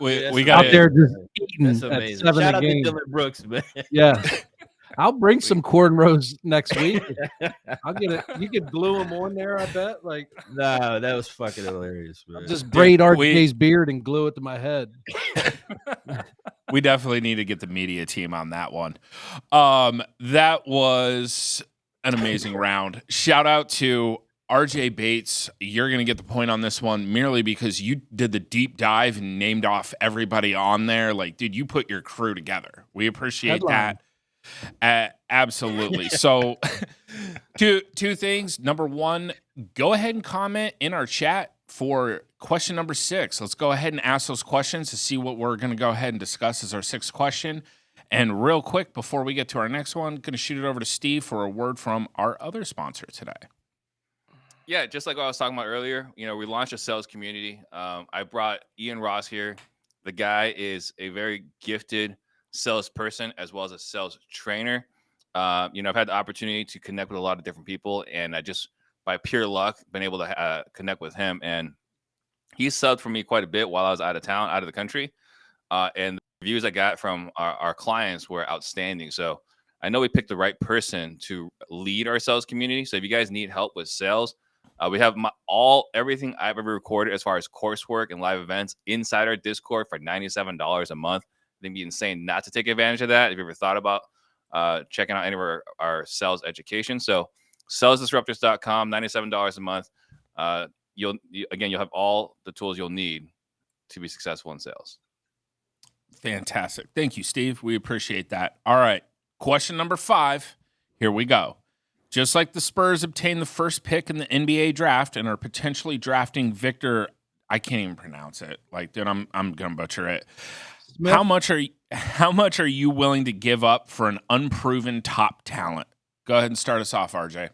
We got out there just eating at 7 Shout a out game. To Dylan Brooks, man. Yeah. I'll bring some cornrows next week. I'll get it. You could glue them on there, I bet. No, that was fucking hilarious, man. Just braid RJ's beard and glue it to my head. We definitely need to get the media team on that one. That was an amazing round. Shout out to RJ Bates. You're going to get the point on this one merely because you did the deep dive and named off everybody on there. Dude, you put your crew together. We appreciate that. Absolutely. So two things. Number one, go ahead and comment in our chat for question number 6. Let's go ahead and ask those questions to see what we're going to go ahead and discuss as our 6th question. And real quick, before we get to our next one, going to shoot it over to Steve for a word from our other sponsor today. Yeah, just like what I was talking about earlier, we launched a sales community. I brought Ian Ross here. The guy is a very gifted salesperson as well as a sales trainer. I've had the opportunity to connect with a lot of different people, and I just by pure luck been able to connect with him, and he subbed for me quite a bit while I was out of the country, and the reviews I got from our clients were outstanding. So I know we picked the right person to lead our sales community. So if you guys need help with sales, we have everything I've ever recorded as far as coursework and live events inside our Discord for $97 a month. I think it'd be insane not to take advantage of that. If you ever thought about checking out any of our sales education. So salesdisruptors.com, $97 a month. You'll have all the tools you'll need to be successful in sales. Fantastic. Thank you, Steve. We appreciate that. All right. Question number 5. Here we go. Just like the Spurs obtained the first pick in the NBA draft and are potentially drafting Victor, I can't even pronounce it. Like, dude, I'm gonna butcher it. Smith. How much are you willing to give up for an unproven top talent? Go ahead and start us off, RJ.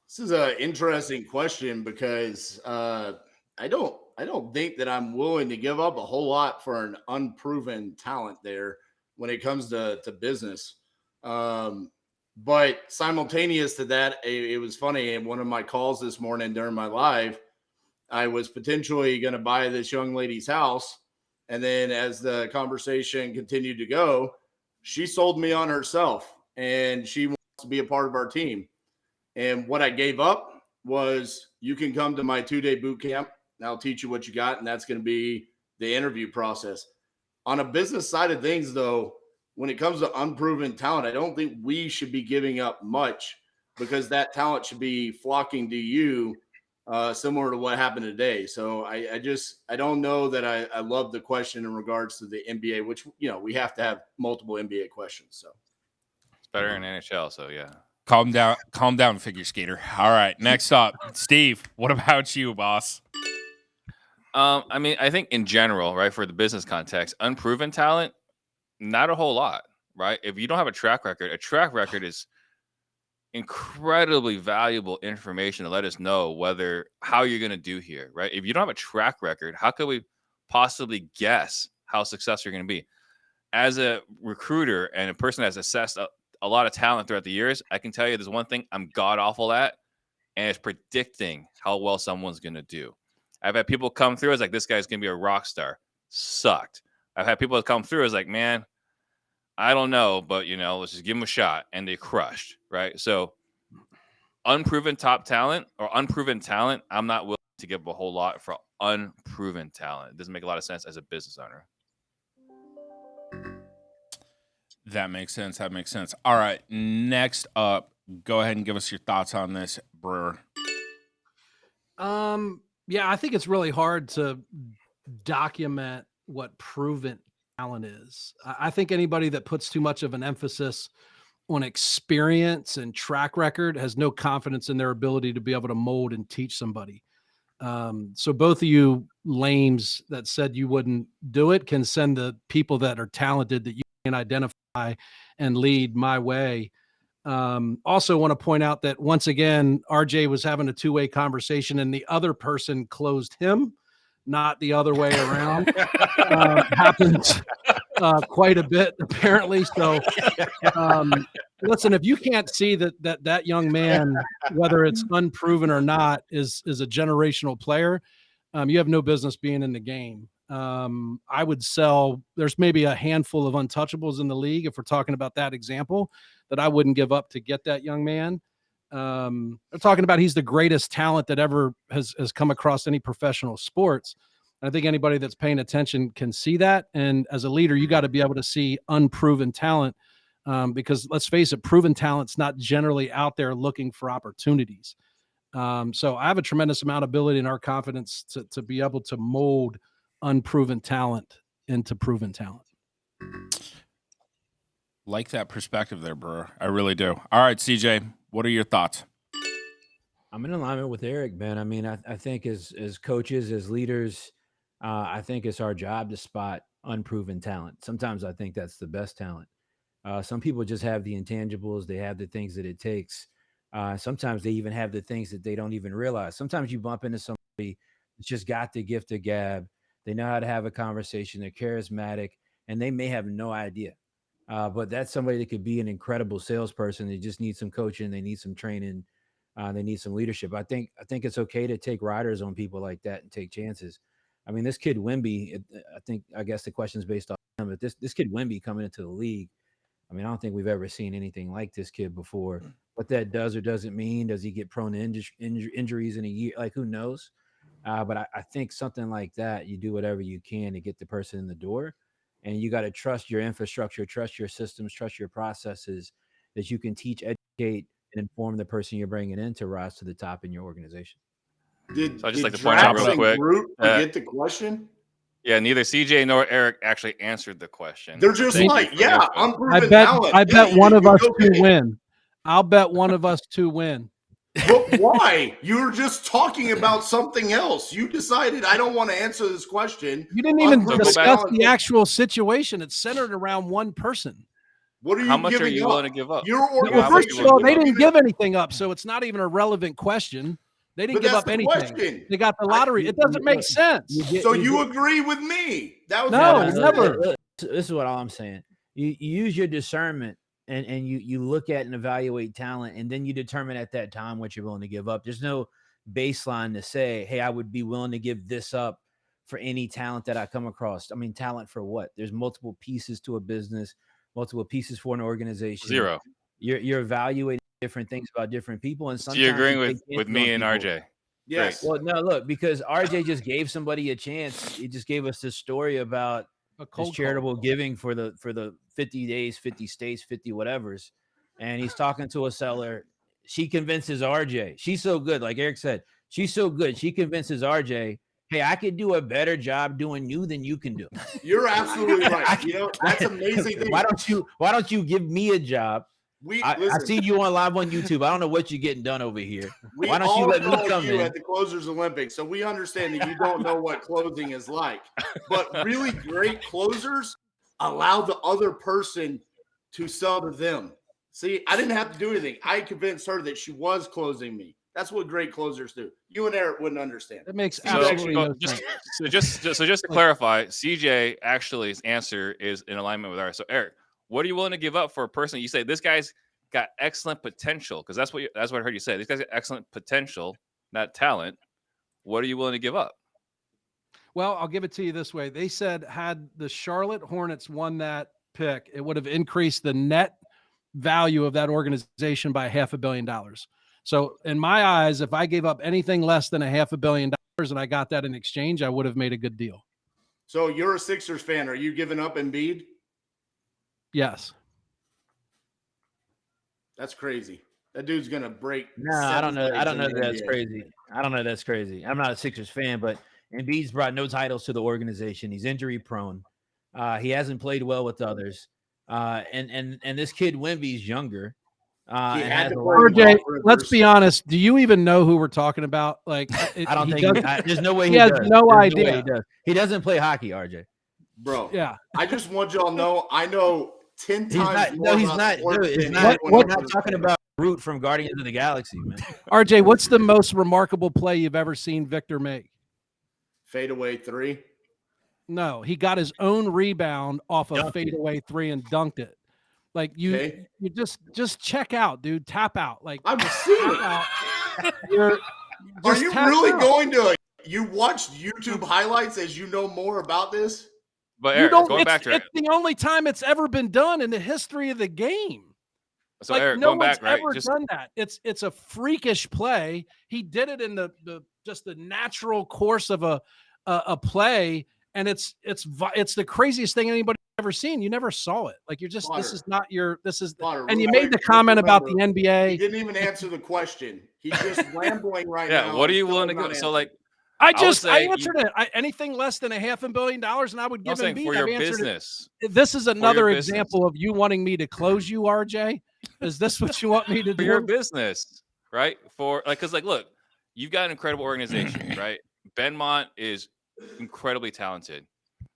This is an interesting question because I don't think that I'm willing to give up a whole lot for an unproven talent there when it comes to business. But simultaneous to that, it was funny. In one of my calls this morning during my live, I was potentially going to buy this young lady's house. And then as the conversation continued to go, she sold me on herself and she wants to be a part of our team. And what I gave up was, you can come to my 2-day boot camp and I'll teach you what you got. And that's going to be the interview process. On a business side of things, though, when it comes to unproven talent, I don't think we should be giving up much, because that talent should be flocking to you, similar to what happened today. So I don't know that I love the question in regards to the NBA, which, we have to have multiple NBA questions. So It's better in NHL. So yeah. Calm down, figure skater. All right, next up, Steve. What about you, boss? I mean, I think in general, right, for the business context, unproven talent, not a whole lot, right? If you don't have a track record is incredibly valuable information to let us know how you're going to do here, right? If you don't have a track record, how could we possibly guess how successful you're going to be? As a recruiter and a person that's assessed a lot of talent throughout the years, I can tell you there's one thing I'm god awful at, and it's predicting how well someone's going to do. I've had people come through as like, this guy's going to be a rock star. Sucked. I've had people come through as like, man, I don't know, but let's just give them a shot, and they crushed, right? So unproven top talent or unproven talent, I'm not willing to give a whole lot for unproven talent. It doesn't make a lot of sense as a business owner. That makes sense. All right, next up, go ahead and give us your thoughts on this, Brewer. Yeah, I think it's really hard to document what proven talent is. I think anybody that puts too much of an emphasis on experience and track record has no confidence in their ability to be able to mold and teach somebody. So both of you lames that said you wouldn't do it can send the people that are talented that you can identify and lead my way. Also want to point out that once again, RJ was having a two-way conversation and the other person closed him, not the other way around. Happens quite a bit apparently. So listen, if you can't see that young man, whether it's unproven or not, is a generational player, you have no business being in the game. I would sell, there's maybe a handful of untouchables in the league, if we're talking about that example, that I wouldn't give up to get that young man. They're talking about he's the greatest talent that ever has come across any professional sports. I think anybody that's paying attention can see that. And as a leader, you got to be able to see unproven talent, because let's face it, proven talent's not generally out there looking for opportunities. So I have a tremendous amount of ability in our confidence to be able to mold unproven talent into proven talent. Like that perspective there, Brewer. I really do. All right, CJ, what are your thoughts? I'm in alignment with Eric, man. I mean, I think as coaches, as leaders, I think it's our job to spot unproven talent. Sometimes I think that's the best talent. Some people just have the intangibles. They have the things that it takes. Sometimes they even have the things that they don't even realize. Sometimes you bump into somebody that's just got the gift of gab. They know how to have a conversation. They're charismatic, and they may have no idea. But that's somebody that could be an incredible salesperson. They just need some coaching. They need some training. They need some leadership. I think it's okay to take riders on people like that and take chances. I mean, this kid Wemby, I guess the question is based on him, but this kid Wemby coming into the league, I mean, I don't think we've ever seen anything like this kid before. What that does or doesn't mean, does he get prone to injuries in a year? Like, who knows? But I think something like that, you do whatever you can to get the person in the door. And you got to trust your infrastructure, trust your systems, trust your processes, that you can teach, educate, and inform the person you're bringing in to rise to the top in your organization. So I just like to point out real quick. Get the question? Yeah, neither CJ nor Eric actually answered the question. They're just like, yeah, unproven talent. I bet one of us okay. two win. I'll bet one of us two win. But why? You were just talking about something else. You decided I don't want to answer this question. You didn't even So discuss the actual situation. It's centered around one person. What are you How much giving are you up? willing to give up? Your Well, first of all, they didn't give anything up, so it's not even a relevant question. They didn't give up anything. Question. They got the lottery. It doesn't make sense. So you agree with me? That was no, never. This is what all I'm saying. You use your discernment and you look at and evaluate talent, and then you determine at that time what you're willing to give up. There's no baseline to say, hey, I would be willing to give this up for any talent that I come across. I mean, talent for what? There's multiple pieces to a business, multiple pieces for an organization. Zero. You're evaluating different things about different people, and sometimes you're agreeing with me and RJ. Yes. Well, no, look, because RJ just gave somebody a chance. He just gave us this story about his charitable giving for the 50 days, 50 states, 50 whatevers, and he's talking to a seller. She convinces RJ. She's so good, like Eric said. She's so good. She convinces RJ, hey, I could do a better job doing you than you can do. You're absolutely right. You know, that's amazing thing. Why don't you give me a job? I see you on live on YouTube. I don't know what you're getting done over here. Why don't you let me come in at the Closers Olympics? So we understand that you don't know what closing is like, but really great closers allow the other person to sell to them. See, I didn't have to do anything. I convinced her that she was closing me. That's what great closers do. You and Eric wouldn't understand. It makes absolutely no sense. So just to clarify, CJ actually's answer is in alignment with ours. So Eric, what are you willing to give up for a person? You say this guy's got excellent potential, because that's what I heard you say. This guy's got excellent potential, not talent. What are you willing to give up? Well, I'll give it to you this way. They said had the Charlotte Hornets won that pick, it would have increased the net value of that organization by $500 million. So in my eyes, if I gave up anything less than $500 million and I got that in exchange, I would have made a good deal. So you're a Sixers fan. Are you giving up Embiid? Yes. That's crazy. That dude's gonna break. No, I don't know. I don't know that's crazy. I don't know that's crazy. I'm not a Sixers fan, but Embiid's brought no titles to the organization. He's injury prone. He hasn't played well with others. And this kid Wemby's younger. RJ, let's be honest. Do you even know who we're talking about? Like, I don't think there's no way he has no idea. He doesn't play hockey, RJ. Bro, yeah. I just want y'all to know. I know 10 times more. He's not. We're not talking about Groot from Guardians of the Galaxy, man. RJ, what's the most remarkable play you've ever seen Victor make? Fadeaway three. No, he got his own rebound off a fadeaway three and dunked it. Like you just check out, dude. Tap out. Like I'm seeing out. Are you really going to? You watched YouTube highlights as you know more about this? But Eric, going back to it's the only time it's ever been done in the history of the game. So like, Eric, no going one's back, right? ever done that. It's a freakish play. He did it in the just the natural course of a play, and it's the craziest thing anybody's ever seen. You never saw it. Like this is not your. This is. Potter, and you made the comment about the NBA. He didn't even answer the question. He's just rambling right now. Yeah. What are you willing to go? So like. I answered it. Anything less than $500 million, and I would give him for your business. This is another example of you wanting me to close you, RJ. Is this what you want me to do? For your business, right? Because look, you've got an incredible organization, right? Benmont is incredibly talented.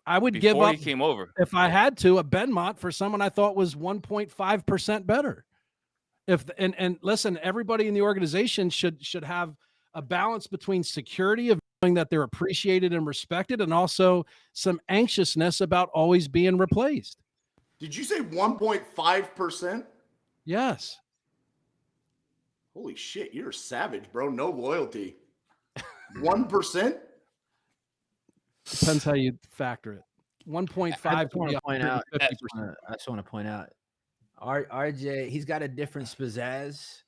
I would Before give up he came over if I had to a Benmont for someone I thought was 1.5% better. And listen, everybody in the organization should have a balance between security of knowing that they're appreciated and respected, and also some anxiousness about always being replaced. Did you say 1.5%? Yes. Holy shit, you're a savage, bro. No loyalty. 1%? Depends how you factor it. 1.5. I just want to point out, RJ, he's got a different pizzazz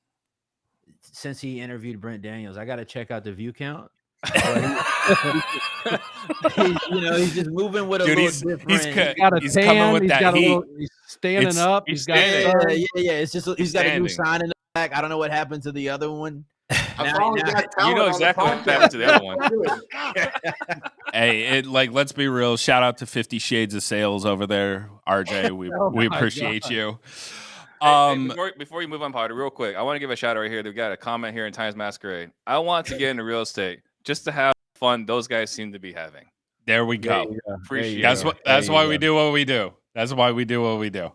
since he interviewed Brent Daniels. I got to check out the view count. He's just moving with a little different. He's coming with that heat. He's standing up. It's just he's got a new sign in the back. I don't know what happened to the other one. I finally got You know talent on the exactly what podcast. happened to the other one. Hey, let's be real. Shout out to 50 Shades of Sales over there, RJ. We my appreciate God. you. Before you move on, Potter, real quick, I want to give a shout out right here. They've got a comment here in Times Masquerade. I want to get into real estate just to have fun those guys seem to be having. There we go. Appreciate That's why we do what we do. That's why we do what we do.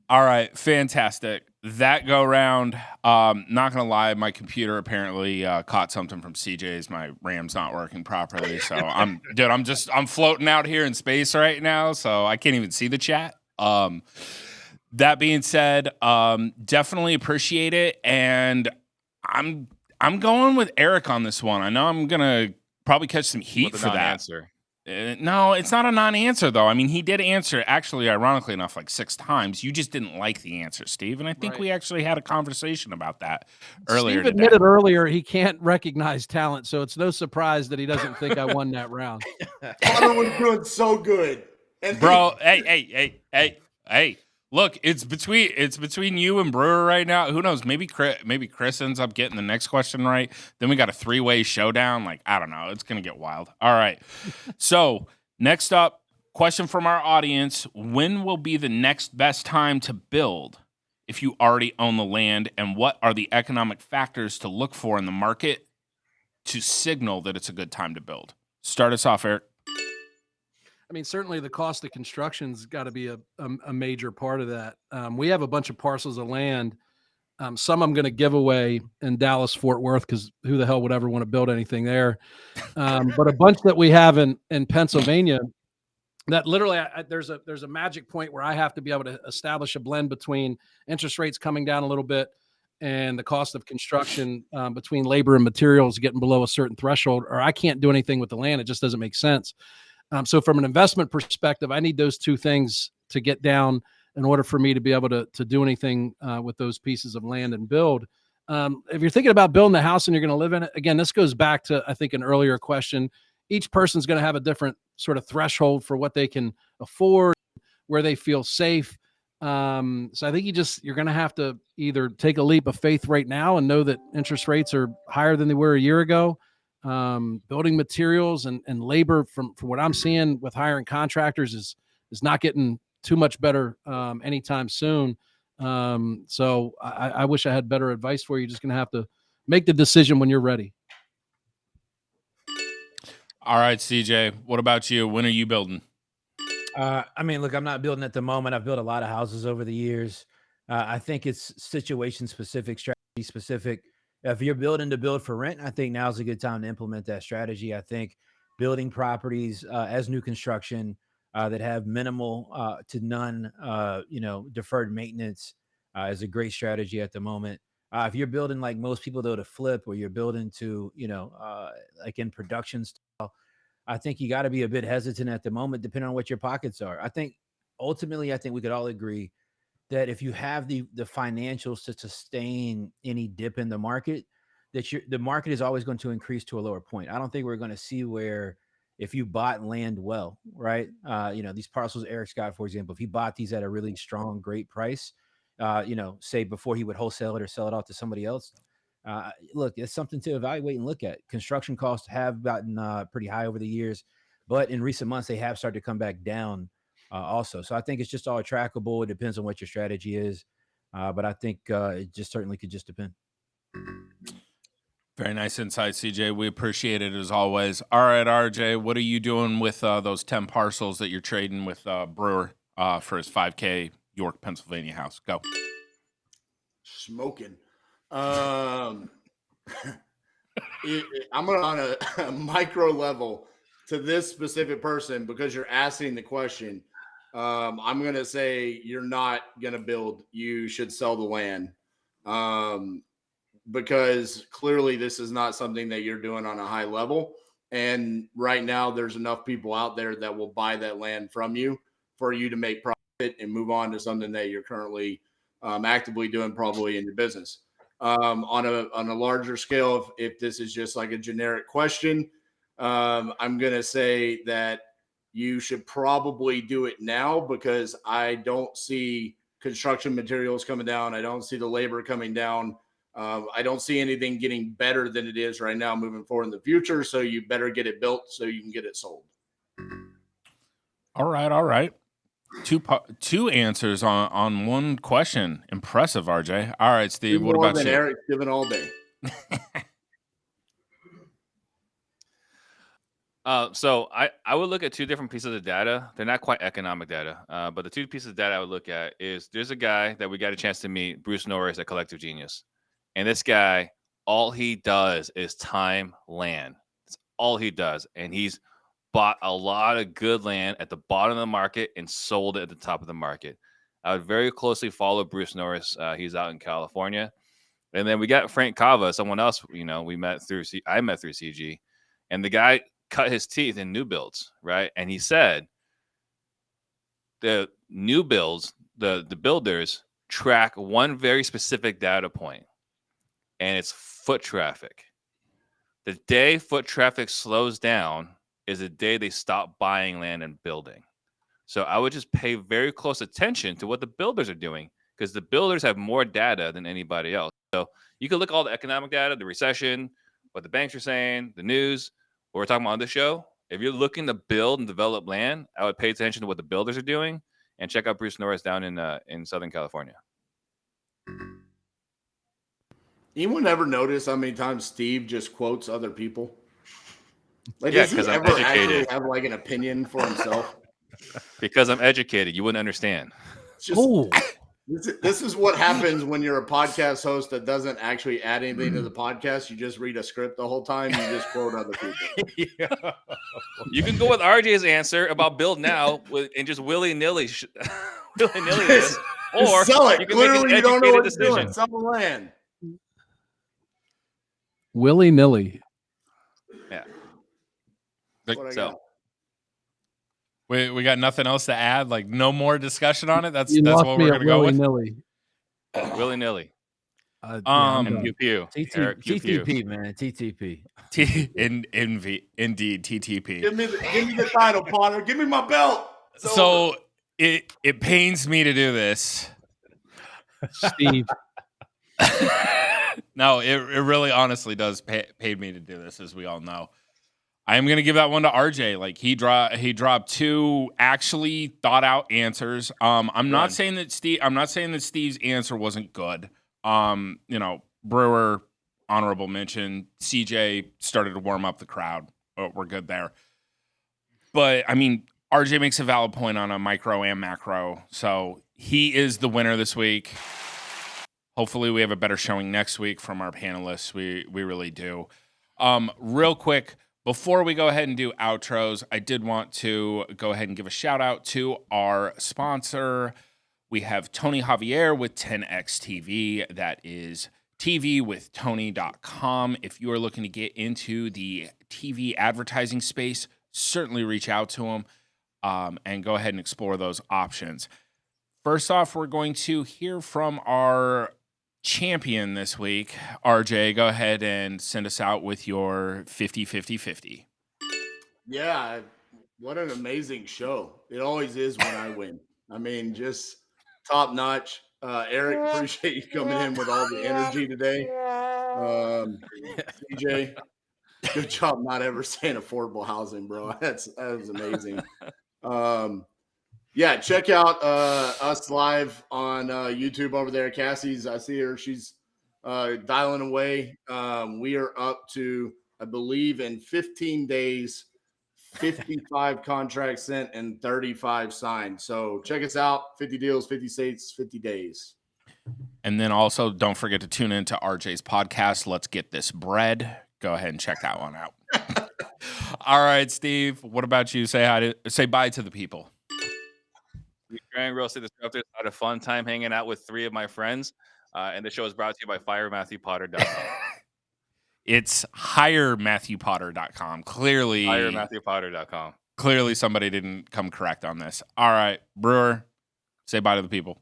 All right, fantastic. That go round. Not gonna lie, my computer apparently caught something from CJ's. My RAM's not working properly, so I'm floating out here in space right now, so I can't even see the chat. That being said, definitely appreciate it, and I'm going with Eric on this one. I know I'm gonna probably catch some heat for that answer. No, it's not a non-answer, though. I mean, he did answer, actually, ironically enough, like 6 times. You just didn't like the answer, Steve. And I think we actually had a conversation about that earlier Steve admitted earlier he can't recognize talent, so it's no surprise that he doesn't think I won that round. Potter was doing so good. And Bro, hey. Look, it's between you and Brewer right now. Who knows? Maybe Chris ends up getting the next question right. Then we got a 3-way showdown. Like, I don't know. It's gonna get wild. All right. So next up, question from our audience: when will be the next best time to build if you already own the land? And what are the economic factors to look for in the market to signal that it's a good time to build? Start us off, Eric. I mean, certainly the cost of construction's got to be a major part of that. We have a bunch of parcels of land. Some I'm going to give away in Dallas, Fort Worth, because who the hell would ever want to build anything there? But a bunch that we have in Pennsylvania that literally there's a magic point where I have to be able to establish a blend between interest rates coming down a little bit and the cost of construction between labor and materials getting below a certain threshold, or I can't do anything with the land. It just doesn't make sense. So from an investment perspective, I need those two things to get down in order for me to be able to do anything with those pieces of land and build. If you're thinking about building a house and you're going to live in it, again, this goes back to, I think, an earlier question. Each person's going to have a different sort of threshold for what they can afford, where they feel safe. So I think you're going to have to either take a leap of faith right now and know that interest rates are higher than they were a year ago. Building materials and labor from what I'm seeing with hiring contractors is not getting too much better anytime soon. So I wish I had better advice for you. You're just going to have to make the decision when you're ready. All right, CJ, what about you? When are you building? I mean, look, I'm not building at the moment. I've built a lot of houses over the years. I think it's situation specific, strategy specific. If you're building to build for rent, I think now's a good time to implement that strategy. I think building properties as new construction that have minimal to none, deferred maintenance is a great strategy at the moment. If you're building like most people though to flip, or you're building to, like in production style, I think you got to be a bit hesitant at the moment, depending on what your pockets are. I think ultimately, we could all agree that if you have the financials to sustain any dip in the market, that the market is always going to increase to a lower point. I don't think we're going to see where if you bought land well, right? These parcels Eric's got, for example, if he bought these at a really strong, great price, say before he would wholesale it or sell it off to somebody else. Look, it's something to evaluate and look at. Construction costs have gotten pretty high over the years, but in recent months, they have started to come back down also. So I think it's just all trackable. It depends on what your strategy is. But I think it just certainly could just depend. Very nice insight, CJ. We appreciate it as always. All right, RJ, what are you doing with those 10 parcels that you're trading with Brewer for his 5K York, Pennsylvania house? Go. Smoking. I'm on a micro level to this specific person because you're asking the question. I'm going to say you're not going to build. You should sell the land because clearly this is not something that you're doing on a high level. And right now there's enough people out there that will buy that land from you for you to make profit and move on to something that you're currently actively doing probably in your business. On a larger scale, if this is just like a generic question, I'm going to say that you should probably do it now because I don't see construction materials coming down. I don't see the labor coming down. I don't see anything getting better than it is right now moving forward in the future. So you better get it built so you can get it sold. All right. Two answers on one question. Impressive, RJ. All right, Steve. What about you? Eric's given all day. So I would look at two different pieces of data. They're not quite economic data, but the two pieces of data I would look at is there's a guy that we got a chance to meet, Bruce Norris at Collective Genius. And this guy, all he does is time land. That's all he does. And he's bought a lot of good land at the bottom of the market and sold it at the top of the market. I would very closely follow Bruce Norris. He's out in California. And then we got Frank Cava, someone else, I met through CG. And the guy cut his teeth in new builds, right? And he said the new builds, the builders track one very specific data point, and it's foot traffic. The day foot traffic slows down is the day they stop buying land and building. So I would just pay very close attention to what the builders are doing, because the builders have more data than anybody else. So you can look at all the economic data, the recession, what the banks are saying, the news, what we're talking about on the show. If you're looking to build and develop land, I would pay attention to what the builders are doing and check out Bruce Norris down in Southern California. Anyone ever notice how many times Steve just quotes other people? Like, Yeah, does he because I'm ever actually educated. have like an opinion for himself? Because I'm educated. You wouldn't understand. It's just, this is what happens when you're a podcast host that doesn't actually add anything to the podcast. You just read a script the whole time. You just quote other people. Yeah. You can go with RJ's answer about build now and just willy-nilly this. Or sell it. You can Clearly, make an you don't know what educated you're doing. decision. Sell the land. Willy-nilly. Yeah. That's what I So got. We got nothing else to add. Like no more discussion on it. That's You what lost we're me gonna at go with. willy-nilly. Um, I'm And done. pew-pew. Eric, pew-pew. TTP, man. TTP. Indeed, TTP. Give me the title, Potter. Give me my belt. It's So over. it pains me to do this. Steve. No, it really honestly does pay me to do this, as we all know. I am going to give that one to RJ. Like he dropped two actually thought out answers. I'm not saying that Steve's answer wasn't good. Brewer, honorable mention. CJ started to warm up the crowd. We're good there. But I mean, RJ makes a valid point on a micro and macro. So he is the winner this week. Hopefully we have a better showing next week from our panelists. We really do. Real quick, before we go ahead and do outros, I did want to go ahead and give a shout out to our sponsor. We have Tony Javier with 10X TV. That is tvwithtony.com. If you are looking to get into the TV advertising space, certainly reach out to him and go ahead and explore those options. First off, we're going to hear from our champion this week. RJ, go ahead and send us out with your 50-50-50. Yeah, what an amazing show. It always is when I win. I mean, just top notch. Eric, appreciate you coming in with all the energy today. CJ, good job not ever saying affordable housing, bro. That was amazing. Yeah, check out us live on YouTube over there. Cassie's, I see her. She's dialing away. We are up to, I believe, in 15 days, 55 contracts sent and 35 signed. So check us out. 50 deals, 50 states, 50 days. And then also don't forget to tune into RJ's podcast, Let's Get This Bread. Go ahead and check that one out. All right, Steve, what about you? Say bye to the people. Grand Real Estate Disruptors. I had a fun time hanging out with three of my friends. And the show is brought to you by FireMatthewPotter.com. It's HireMatthewPotter.com. Clearly, HireMatthewPotter.com. Clearly, somebody didn't come correct on this. All right, Brewer, say bye to the people.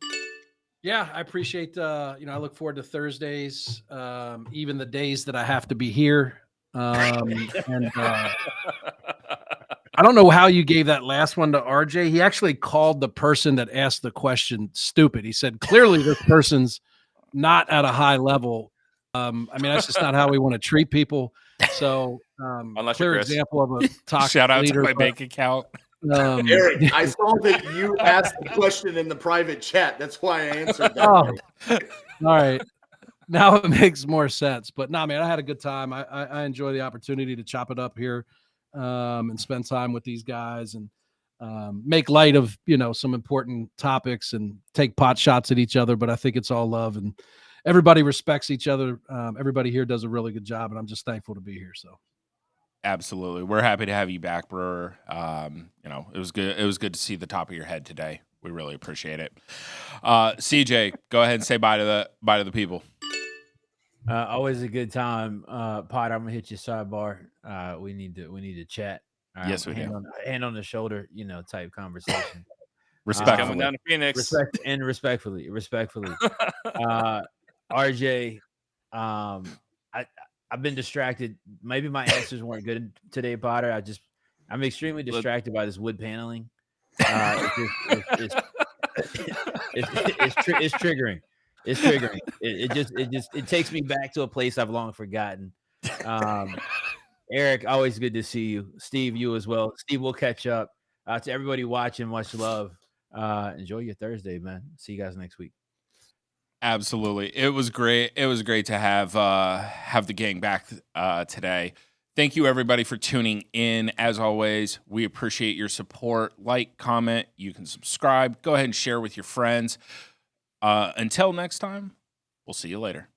Yeah, I appreciate. I look forward to Thursdays, even the days that I have to be here. And I don't know how you gave that last one to RJ. He actually called the person that asked the question stupid. He said, clearly this person's not at a high level. I mean, that's just not how we want to treat people. So, Unless you're clear Chris. example of a toxic Shout out leader. to my bank account. Eric, I saw that you asked the question in the private chat. That's why I answered that. Oh, all right. Now it makes more sense. But no, man, I had a good time. I enjoy the opportunity to chop it up here and spend time with these guys and make light of, some important topics and take pot shots at each other. But I think it's all love and everybody respects each other. Everybody here does a really good job, and I'm just thankful to be here. So. Absolutely. We're happy to have you back, Brewer. It was good. It was good to see the top of your head today. We really appreciate it. CJ, go ahead and say bye to the people. Always a good time. Potter, I'm gonna hit your sidebar. We need to chat. Yes, we do. Hand on the shoulder, type conversation. Respectfully. Coming down to Phoenix. Respectfully. RJ, I've been distracted. Maybe my answers weren't good today, Potter. I'm extremely distracted by this wood paneling. It's triggering. It's triggering. It takes me back to a place I've long forgotten. Eric, always good to see you. Steve, you as well. Steve, we'll catch up. To everybody watching, much love. Enjoy your Thursday, man. See you guys next week. Absolutely. It was great. It was great to have the gang back today. Thank you, everybody, for tuning in. As always, we appreciate your support. Like, comment. You can subscribe. Go ahead and share with your friends. Until next time, we'll see you later.